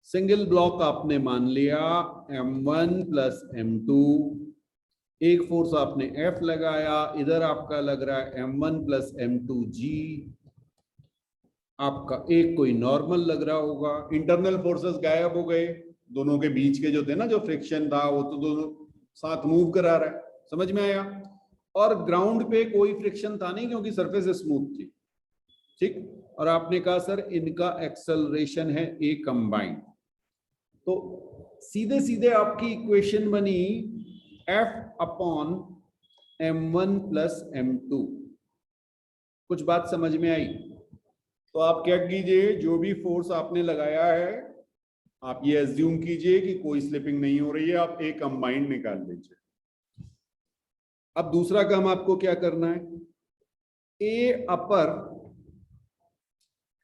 सिंगल ब्लॉक आपने मान लिया M1 प्लस M2, एक फोर्स आपने F लगाया, इधर आपका लग रहा है M1 प्लस M2G, आपका एक कोई नॉर्मल लग रहा होगा, इंटरनल फोर्सेस गायब हो गए, दोनों के बीच के जो थे ना, जो फ्रिक्शन था वो तो दोनों साथ मूव करा रहा है, समझ में आया? और ग्राउंड पे कोई फ्रिक्शन था नहीं क्योंकि सरफेस स्मूथ थी, ठीक। और आपने कहा सर इनका एक्सेलरेशन है ए कंबाइंड, तो सीधे सीधे आपकी इक्वेशन बनी F upon M1 plus M2। कुछ बात समझ में आई? तो आप क्या कीजिए, जो भी फोर्स आपने लगाया है आप ये एज्यूम कीजिए कि कोई स्लिपिंग नहीं हो रही है, आप ए कंबाइंड निकाल लीजिए। अब दूसरा काम आपको क्या करना है, ए अपर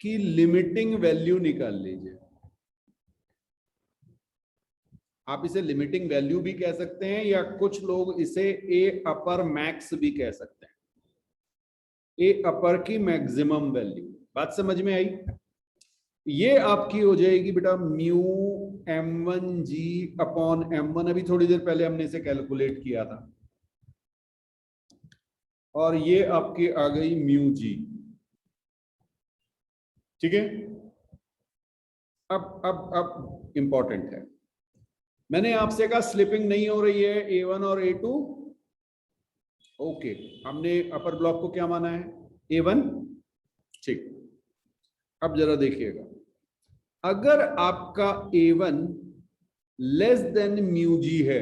की लिमिटिंग वैल्यू निकाल लीजिए। आप इसे लिमिटिंग वैल्यू भी कह सकते हैं या कुछ लोग इसे ए अपर मैक्स भी कह सकते हैं, ए अपर की मैक्सिमम वैल्यू। बात समझ में आई? ये आपकी हो जाएगी बेटा म्यू M1G अपॉन M1, अभी थोड़ी देर पहले हमने इसे कैलकुलेट किया था, और ये आपकी आ गई म्यू जी, ठीक है। अब इंपॉर्टेंट है, मैंने आपसे कहा स्लिपिंग नहीं हो रही है A1 और A2, ओके, हमने अपर ब्लॉक को क्या माना है? A1, ठीक। अब जरा देखिएगा, अगर आपका A1 लेस देन म्यू जी है,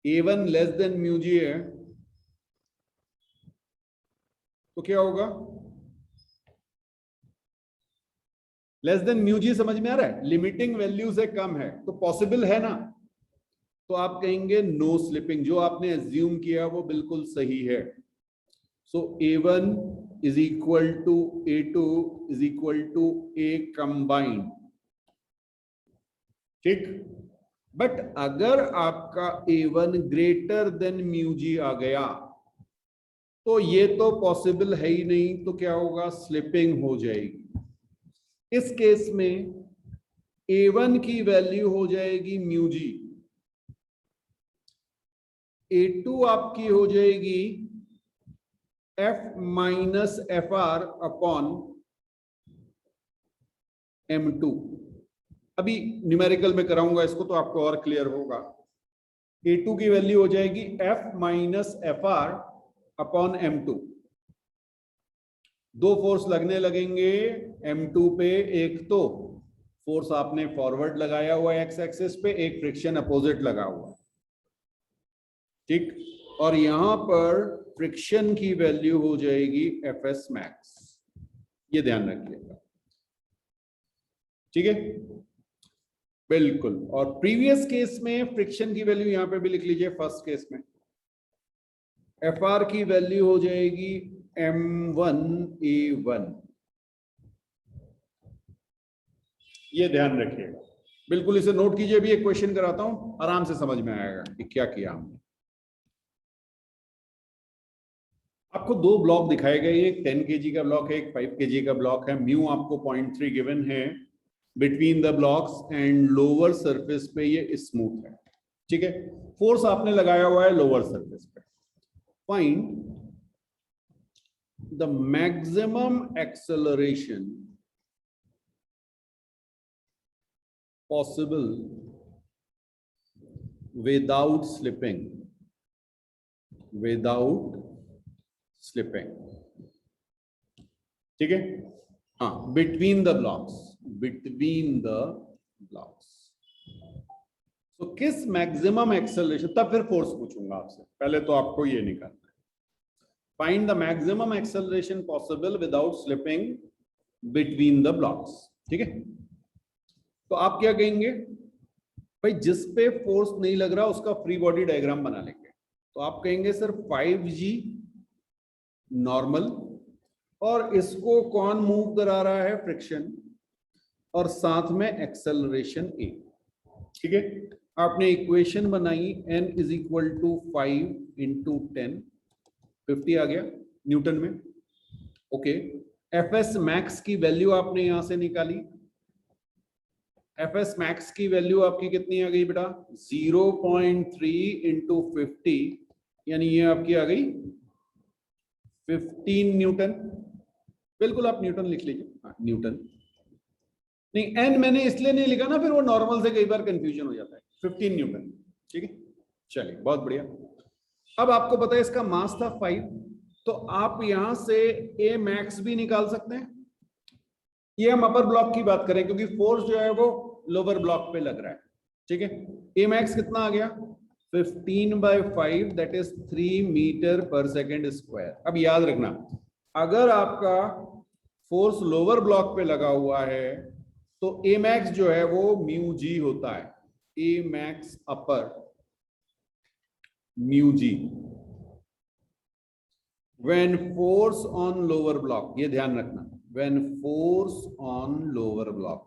A1 लेस देन म्यू जी है, तो क्या होगा? लेस देन म्यू जी समझ में आ रहा है? लिमिटिंग वैल्यू से कम है तो पॉसिबल है ना, तो आप कहेंगे नो स्लिपिंग। जो आपने एज्यूम किया वो बिल्कुल सही है। So A1 is equal to A2 is equal to A combined, ठीक। बट अगर आपका A1 greater than mu G आ गया तो ये तो पॉसिबल है ही नहीं, तो क्या होगा? स्लिपिंग हो जाएगी। इस केस में A1 की वैल्यू हो जाएगी म्यू जी, A2 आपकी हो जाएगी F minus FR upon M2। अभी न्यूमेरिकल में कराऊंगा इसको तो आपको और क्लियर होगा। A2 की वैल्यू हो जाएगी F minus FR upon M2। दो फोर्स लगने लगेंगे M2 पे, एक तो फोर्स आपने फॉरवर्ड लगाया हुआ एक्स एक्सिस पे, एक फ्रिक्शन अपोजिट लगा हुआ, ठीक। और यहां पर फ्रिक्शन की वैल्यू हो जाएगी Fs मैक्स, ये ध्यान रखिएगा, ठीक है, बिल्कुल। और प्रीवियस केस में फ्रिक्शन की वैल्यू यहां पे भी लिख लीजिए। फर्स्ट केस में Fr की वैल्यू हो जाएगी M1A1, ये ध्यान रखिएगा, बिल्कुल इसे नोट कीजिए। भी एक क्वेश्चन कराता हूं, आराम से समझ में आएगा कि क्या किया हमने। आपको दो ब्लॉक दिखाए गए, एक 10 kg का ब्लॉक है, एक 5 kg का ब्लॉक है। म्यू आपको 0.3 गिवन है between the blocks and lower surface पे ये स्मूथ है, ठीक है। फोर्स आपने लगाया हुआ है लोअर सरफेस पे। Find the maximum acceleration possible without slipping, without slipping, ठीक है। हाँ, between the blocks, between the blocks. तो किस मैक्सिमम एक्सेलरेशन, तब फिर फोर्स पूछूंगा आपसे, पहले तो आपको ये निकालना है। Find the maximum acceleration possible without slipping between the blocks, ठीक है। तो आप क्या कहेंगे भाई, जिस पे फोर्स नहीं लग रहा उसका फ्री बॉडी डायग्राम बना लेंगे। तो आप कहेंगे सर 5G नॉर्मल, और इसको कौन मूव करा रहा है, फ्रिक्शन, और साथ में एक्सेलरेशन A, ठीक है। आपने इक्वेशन बनाई n is equal to 5 into 10, 50 आ गया न्यूटन में, ओके। Fs मैक्स की वैल्यू आपने यहां से निकाली। Fs मैक्स की वैल्यू आपकी कितनी आ गई बेटा, 0.3 इंटू 50, यानी ये आपकी आ गई 15 न्यूटन। बिल्कुल आप न्यूटन लिख लीजिए, न्यूटन नहीं, एन मैंने इसलिए नहीं लिखा ना, फिर वो नॉर्मल से कई बार कंफ्यूजन हो जाता है। 15 न्यूटन, ठीक है, चलिए बहुत बढ़िया। अब आपको पता है इसका मास था 5, तो आप यहां से ए मैक्स भी निकाल सकते हैं। ये हम अपर ब्लॉक की बात करें क्योंकि फोर्स जो है वो लोअर ब्लॉक पे लग रहा है, ठीक है। ए मैक्स कितना आ गया, 15/5, दैट इज 3 मीटर पर सेकेंड स्क्वायर। अब याद रखना, अगर आपका फोर्स लोअर ब्लॉक पे लगा हुआ है तो ए मैक्स जो है वो म्यू जी होता है, A max upper mu g when force on lower block, ये ध्यान रखना, when force on lower block,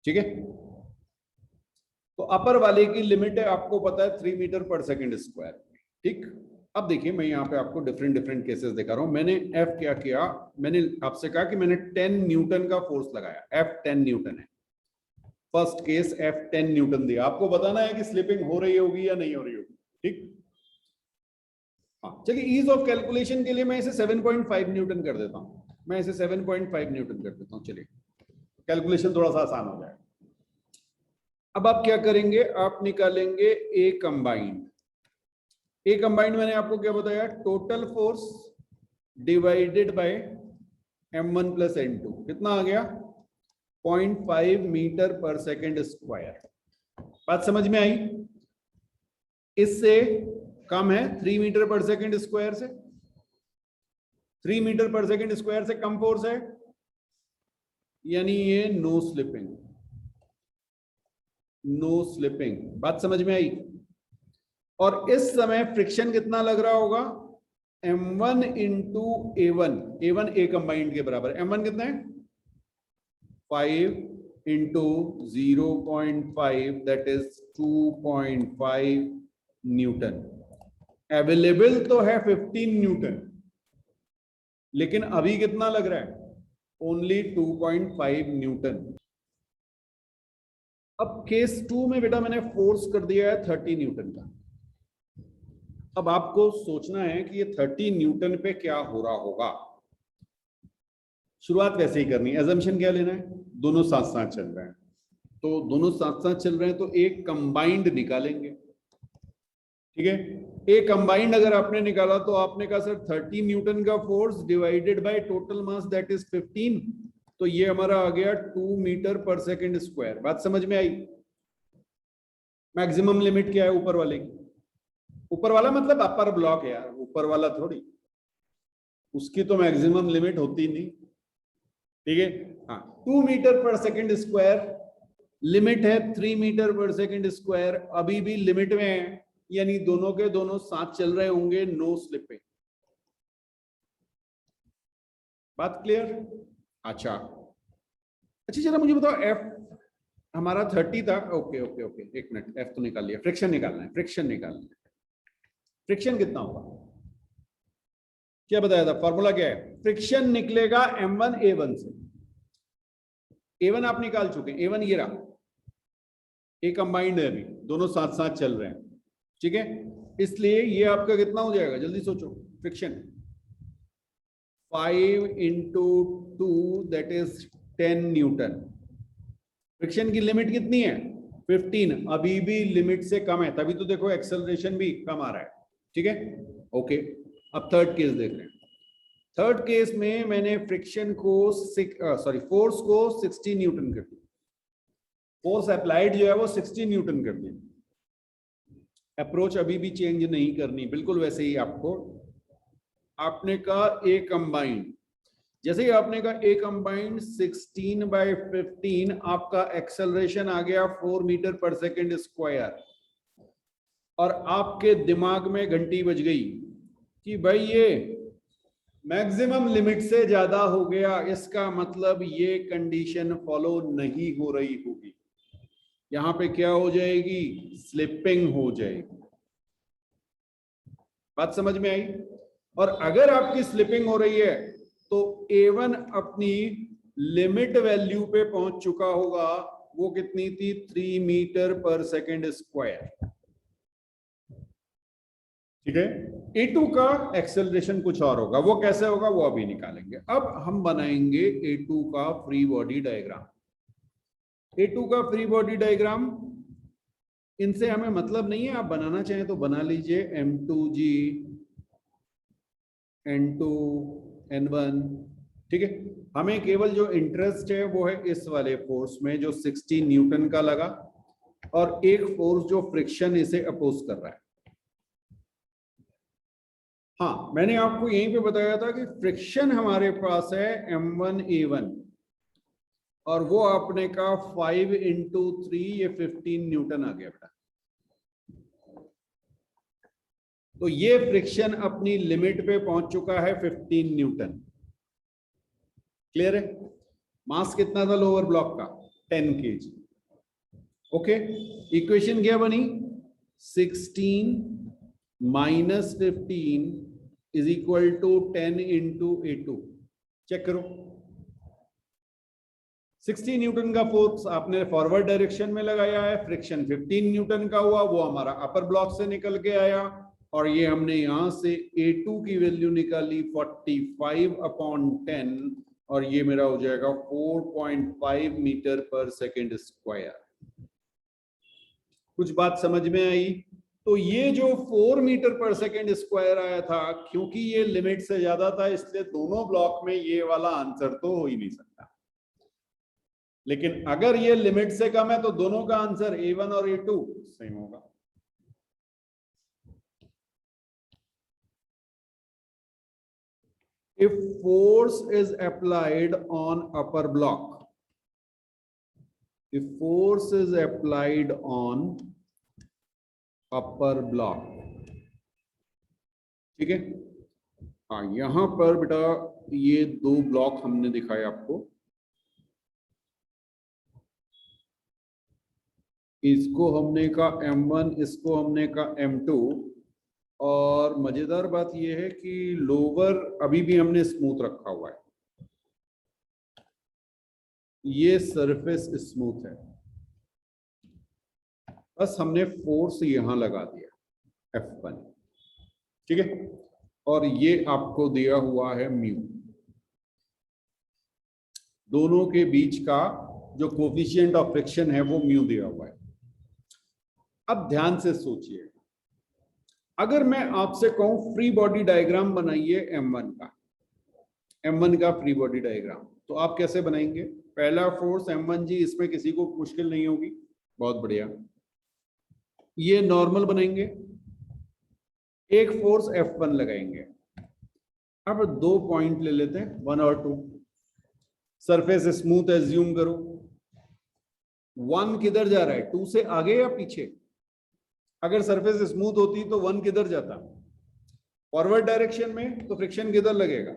ठीक है। तो अपर वाले की लिमिट है आपको पता है 3 मीटर पर सेकेंड स्क्वायर, ठीक। अब देखिए मैं यहाँ पे आपको डिफरेंट डिफरेंट केसेस दिखा रहा हूं। मैंने एफ क्या किया, मैंने आपसे कहा कि मैंने 10 न्यूटन का फोर्स लगाया, एफ 10 न्यूटन है। फर्स्ट केस एफ 10 न्यूटन दिया, आपको बताना है कि स्लिपिंग हो रही होगी या नहीं हो रही होगी, ठीक। हाँ चलिए, ईज ऑफ कैलकुलेशन के लिए मैं इसे 7.5 न्यूटन कर देता हूं, मैं इसे 7.5 न्यूटन कर देता हूं, चलिए कैलकुलेशन थोड़ा सा आसान हो जाएगा। अब आप क्या करेंगे, आप निकालेंगे ए कंबाइंड। ए कंबाइंड मैंने आपको क्या बताया, total force divided by m1 plus n2, कितना आ गया 0.5 मीटर पर सेकेंड स्क्वायर। बात समझ में आई, इससे कम है 3 मीटर पर सेकेंड स्क्वायर से, 3 मीटर पर सेकेंड स्क्वायर से कम फोर्स है, यानी ये नो स्लिपिंग, नो स्लिपिंग। बात समझ में आई। और इस समय फ्रिक्शन कितना लग रहा होगा, m1 इंटू A1, A1 ए कंबाइंड के बराबर, m1 कितना है 5 into 0.5, that is 2.5 Newton. Available तो है 15 न्यूटन, लेकिन अभी कितना लग रहा है, ओनली 2.5 न्यूटन। अब केस 2 में बेटा मैंने फोर्स कर दिया है 30 न्यूटन का। अब आपको सोचना है कि ये 30 न्यूटन पे क्या हो रहा होगा। शुरुआत वैसे ही करनी है। एजम्पशन क्या लेना है, दोनों साथ साथ चल रहे हैं, तो दोनों साथ साथ चल रहे हैं तो एक कंबाइंड निकालेंगे, ठीक है। एक कंबाइंड अगर आपने निकाला तो आपने कहा सर 30 न्यूटन का force divided by total mass that is 15, तो ये हमारा आ गया 2 मीटर पर सेकंड स्क्वायर। बात समझ में आई। मैक्सिमम लिमिट क्या है ऊपर वाले की, ऊपर वाला मतलब अपर ब्लॉक है यार, ऊपर वाला थोड़ी, उसकी तो मैक्सिमम लिमिट होती नहीं, ठीक है। हाँ 2 मीटर पर सेकंड स्क्वायर, लिमिट है 3 मीटर पर सेकंड स्क्वायर, अभी भी लिमिट में है, यानी दोनों के दोनों साथ चल रहे होंगे, नो स्लिपिंग। बात क्लियर। अच्छा जरा मुझे बताओ एफ हमारा 30 था, ओके ओके ओके, एक मिनट, एफ तो निकाल लिया, फ्रिक्शन निकालना है, फ्रिक्शन निकालना है। फ्रिक्शन कितना होगा, क्या बताया था, फॉर्मूला क्या है, फ्रिक्शन निकलेगा m1 a1 से। a1 आप निकाल चुके हैं, a1 ये रहा, ए कंबाइंड है, अभी दोनों साथ साथ चल रहे हैं, ठीक है। इसलिए ये आपका कितना हो जाएगा, जल्दी सोचो, friction 5 into 2 that is 10 Newton. Friction की लिमिट कितनी है 15, अभी भी लिमिट से कम है, तभी तो देखो एक्सेलरेशन भी कम आ रहा है, ठीक है। ओके अब थर्ड केस देख रहे हैं। थर्ड केस में मैंने फ्रिक्शन को फोर्स को 60 न्यूटन कर दिया, फोर्स अप्लाइड जो है वो 60 न्यूटन कर दिया। अप्रोच अभी भी चेंज नहीं करनी, बिल्कुल वैसे ही आपको, आपने कहा ए कंबाइंड, जैसे ही आपने कहा ए कंबाइंड 16/15, आपका एक्सेलरेशन आ गया 4 मीटर पर सेकेंड स्क्वायर, और आपके दिमाग में घंटी बज गई कि भाई ये मैक्सिमम लिमिट से ज्यादा हो गया, इसका मतलब ये कंडीशन फॉलो नहीं हो रही होगी, यहां पे क्या हो जाएगी, स्लिपिंग हो जाएगी। बात समझ में आई। और अगर आपकी स्लिपिंग हो रही है तो A1 अपनी लिमिट वैल्यू पे पहुंच चुका होगा, वो कितनी थी 3 मीटर पर सेकेंड स्क्वायर, ठीक है। A2 का एक्सेलरेशन कुछ और होगा, वो कैसे होगा वो अभी निकालेंगे। अब हम बनाएंगे A2 का फ्री बॉडी डायग्राम। A2 का फ्री बॉडी डायग्राम, इनसे हमें मतलब नहीं है, आप बनाना चाहें तो बना लीजिए, M2G N2 N1, ठीक है। हमें केवल जो इंटरेस्ट है वो है इस वाले फोर्स में जो 60 न्यूटन का लगा, और एक फोर्स जो फ्रिक्शन इसे अपोज कर रहा है। हाँ मैंने आपको यहीं पे बताया था कि फ्रिक्शन हमारे पास है M1A1, और वो आपने कहा 5 into 3, ये 15 न्यूटन आ गया बेटा। तो ये फ्रिक्शन अपनी लिमिट पे पहुंच चुका है 15 न्यूटन, क्लियर है। मास कितना था लोअर ब्लॉक का, 10 kg, ओके। इक्वेशन क्या बनी, 16 minus 15 is equal to 10 into A2। Check करो, 60 न्यूटन का फोर्स आपने फॉरवर्ड डायरेक्शन में लगाया है, फ्रिक्शन 15 न्यूटन का हुआ, वो हमारा अपर ब्लॉक से निकल के आया, और ये हमने यहां से A2 की वैल्यू निकाली 45/10, और ये मेरा हो जाएगा 4.5 मीटर पर सेकेंड स्क्वायर। कुछ बात समझ में आई। तो ये जो 4 मीटर पर सेकेंड स्क्वायर आया था, क्योंकि ये लिमिट से ज्यादा था, इसलिए दोनों ब्लॉक में ये वाला आंसर तो हो ही नहीं सकता। लेकिन अगर ये लिमिट से कम है तो दोनों का आंसर A1 और A2 सेम होगा। If force is applied on upper block, if force is applied on upper block, ठीक है। हाँ यहां पर बेटा ये दो ब्लॉक हमने दिखाए आपको, इसको हमने कहा M1, इसको हमने कहा M2, और मजेदार बात यह है कि लोअर अभी भी हमने स्मूथ रखा हुआ है, ये सरफेस स्मूथ है, बस हमने फोर्स यहां लगा दिया F1, ठीक है। और ये आपको दिया हुआ है म्यू। दोनों के बीच का जो कोफिशिएंट ऑफ फ्रिक्शन है वो म्यू दिया हुआ है। अब ध्यान से सोचिए, अगर मैं आपसे कहूं फ्री बॉडी डायग्राम बनाइए M1 का फ्री बॉडी डायग्राम, तो आप कैसे बनाएंगे? पहला फोर्स M1 जी, इसमें किसी को मुश्किल नहीं होगी, बहुत बढ़िया। ये नॉर्मल बनाएंगे, एक फोर्स F1 लगाएंगे। अब 2 पॉइंट ले लेते हैं, 1 और 2। सरफेस स्मूथ एज्यूम करो। 1 किधर जा रहा है, 2 से आगे या पीछे? अगर सरफेस स्मूथ होती तो 1 किधर जाता? फॉरवर्ड डायरेक्शन में, तो फ्रिक्शन किधर लगेगा?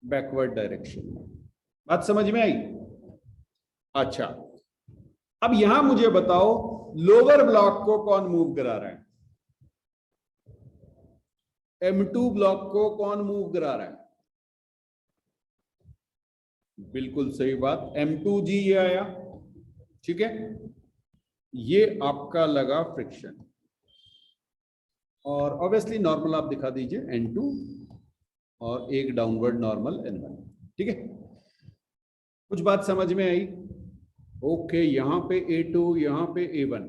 बैकवर्ड डायरेक्शन में। बात समझ में आई? अच्छा, अब यहां मुझे बताओ लोअर ब्लॉक को कौन मूव करा रहा है? M2 ब्लॉक को कौन मूव करा रहा है? बिल्कुल सही बात, M2G ये आया, ठीक है। ये आपका लगा फ्रिक्शन, और ऑब्वियसली नॉर्मल आप दिखा दीजिए N2 और एक डाउनवर्ड नॉर्मल N1, ठीक है। कुछ बात समझ में आई? ओके, यहां पे A2, यहां पे A1,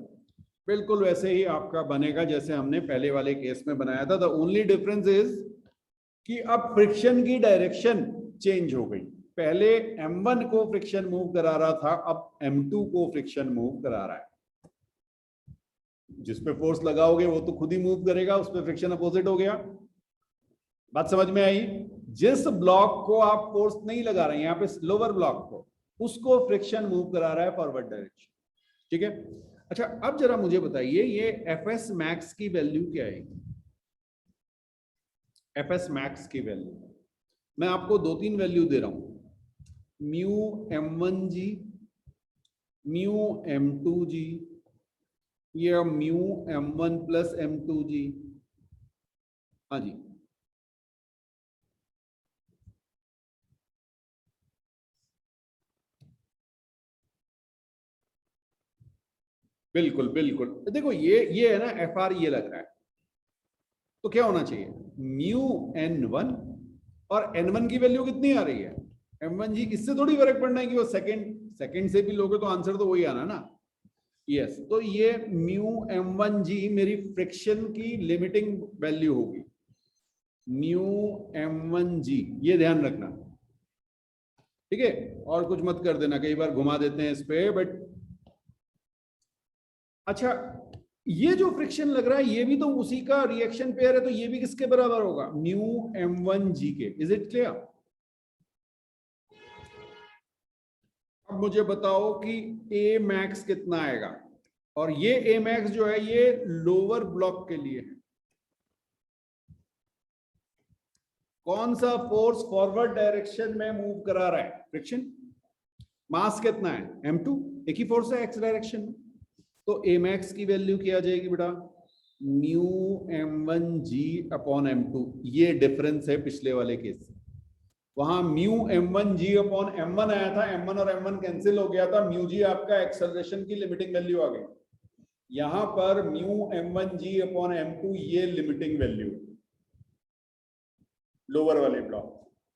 बिल्कुल वैसे ही आपका बनेगा जैसे हमने पहले वाले केस में बनाया था। द ओनली डिफरेंस इज कि अब फ्रिक्शन की डायरेक्शन चेंज हो गई। पहले M1 को फ्रिक्शन मूव करा रहा था, अब M2 को फ्रिक्शन मूव करा रहा है। जिस पे फोर्स लगाओगे वो तो खुद ही मूव करेगा, उस पे फ्रिक्शन अपोजिट हो गया। बात समझ में आई? जिस ब्लॉक को आप फोर्स नहीं लगा रहे हैं, यहाँ पे लोअर ब्लॉक को, उसको फ्रिक्शन मूव करा रहा है फॉरवर्ड डायरेक्शन, ठीक है। अच्छा, अब जरा मुझे बताइए ये Fs मैक्स की वैल्यू क्या आएगी? Fs मैक्स की वैल्यू मैं आपको 2-3 वैल्यू दे रहा हूं, म्यू M1G, म्यू M2G, या म्यू M1 प्लस M2G। हाँ जी, बिल्कुल बिल्कुल। देखो ये है ना FR, ये लग रहा है, तो क्या होना चाहिए? म्यू N1, और N1 की वैल्यू कितनी आ रही है? M1G। इससे थोड़ी फर्क पड़ना है कि वो सेकंड से भी लोगे तो आंसर तो वही आना ना। यस, तो ये म्यू M1G मेरी फ्रिक्शन की लिमिटिंग वैल्यू होगी, म्यू M1G, ये ध्यान रखना, ठीक है। और कुछ मत कर देना, कई बार घुमा देते हैं इस पे, बट अच्छा, ये जो फ्रिक्शन लग रहा है ये भी तो उसी का रिएक्शन पेयर है, तो ये भी किसके बराबर होगा? म्यू M1G के। Is it clear? अब मुझे बताओ कि A मैक्स कितना आएगा, और ये A मैक्स जो है ये लोअर ब्लॉक के लिए है। कौन सा फोर्स फॉरवर्ड डायरेक्शन में मूव करा रहा है? फ्रिक्शन। मास कितना है? M2, एक ही फोर्स है एक्स डायरेक्शन में, तो A मैक्स की वैल्यू क्या आ जाएगी बेटा? Mu M1G upon M2। ये डिफरेंस है पिछले वाले केस से। वहां म्यू M1G अपॉन M1 आया था, M1 और M1 कैंसिल हो गया था, म्यू जी आपका एक्सेलरेशन की लिमिटिंग वैल्यू आ गई। यहां पर म्यू M1G अपॉन M2 ये लिमिटिंग वैल्यू, लोअर वाले ब्लॉक।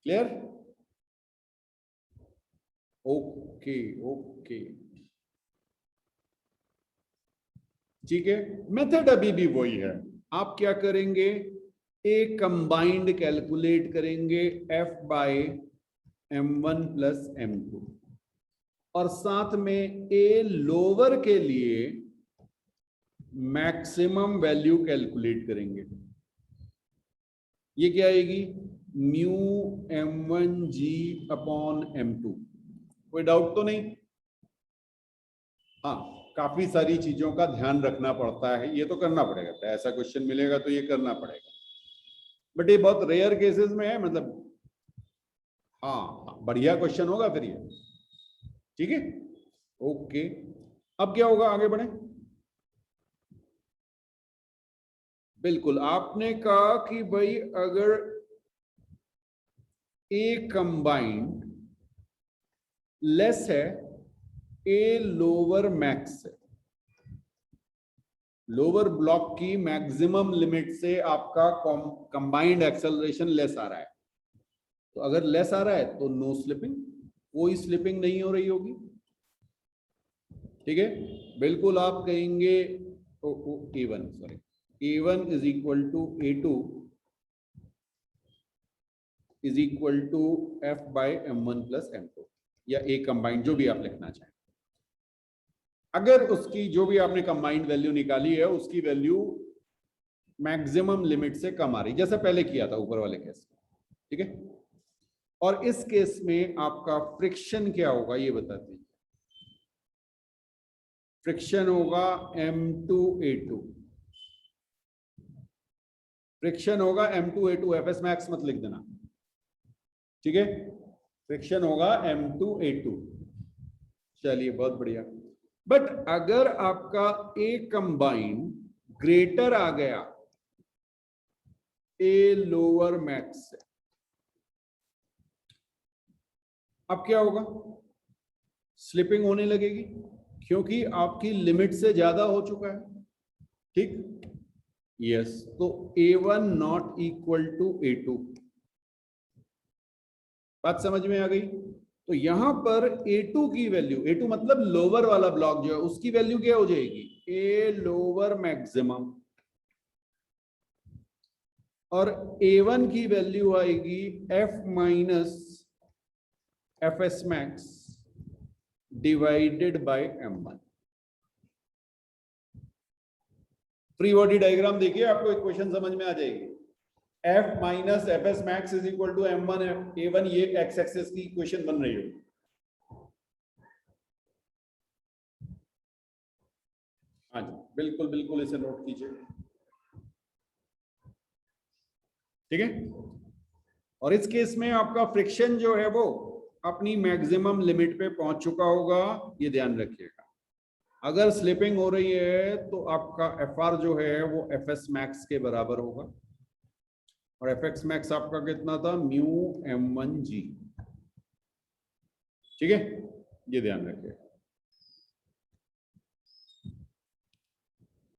क्लियर? ओके ओके, ठीक है। मेथड अभी भी वही है। आप क्या करेंगे? ए कंबाइंड कैलकुलेट करेंगे F by M1 plus M2, और साथ में ए लोअर के लिए मैक्सिमम वैल्यू कैलकुलेट करेंगे। ये क्या आएगी? Mu M1G upon M2। कोई डाउट तो नहीं? हाँ, काफी सारी चीजों का ध्यान रखना पड़ता है, ये तो करना पड़ेगा, तो ऐसा क्वेश्चन मिलेगा तो ये करना पड़ेगा, बट ये बहुत रेयर केसेस में है, मतलब हाँ बढ़िया क्वेश्चन होगा फिर ये, ठीक है। ओके, अब क्या होगा, आगे बढ़े। बिल्कुल, आपने कहा कि भाई अगर ए कंबाइंड लेस है ए लोअर मैक्स से, लोअर ब्लॉक की मैक्सिमम लिमिट से आपका कंबाइंड एक्सेलरेशन लेस आ रहा है, तो अगर लेस आ रहा है तो नो स्लिपिंग, कोई स्लिपिंग नहीं हो रही होगी। ठीक है, बिल्कुल आप कहेंगे A1 sorry A1 is equal to A2 is equal to F by M1 plus M2 या A कंबाइंड, जो भी आप लिखना चाहें। अगर उसकी जो भी आपने कंबाइंड वैल्यू निकाली है उसकी वैल्यू मैक्सिमम लिमिट से कम आ रही, जैसे पहले किया था ऊपर वाले केस में। ठीक है, और इस केस में आपका फ्रिक्शन क्या होगा ये बताते हैं। फ्रिक्शन होगा M2A2, फ्रिक्शन होगा M2A2, एफएस मैक्स मत लिख देना। ठीक है, फ्रिक्शन होगा M2A2। चलिए बहुत बढ़िया। बट अगर आपका A कंबाइन ग्रेटर आ गया A लोअर मैक्स से, अब क्या होगा? स्लिपिंग होने लगेगी क्योंकि आपकी लिमिट से ज्यादा हो चुका है। ठीक, यस, तो A1 not equal to A2, बात समझ में आ गई। तो यहां पर A2 की वैल्यू, A2 मतलब लोअर वाला ब्लॉक जो है उसकी वैल्यू क्या हो जाएगी? A लोअर मैक्सिमम, और A1 की वैल्यू आएगी F minus F S max divided by M1। Free body diagram देखिए, आपको इक्वेशन समझ में आ जाएगी। F minus F S max is equal to M1 A1, ये एक्स एक्सिस की इक्वेशन बन रही होगी। हाँ जी, बिल्कुल बिल्कुल इसे नोट कीजिए। ठीक है, और इस केस में आपका फ्रिक्शन जो है वो अपनी मैक्सिमम लिमिट पे पहुंच चुका होगा, ये ध्यान रखिएगा। अगर स्लिपिंग हो रही है तो आपका FR जो है वो FS मैक्स के बराबर होगा, और FX मैक्स आपका कितना था? Mu M1G। ठीक है, ये ध्यान रखिए।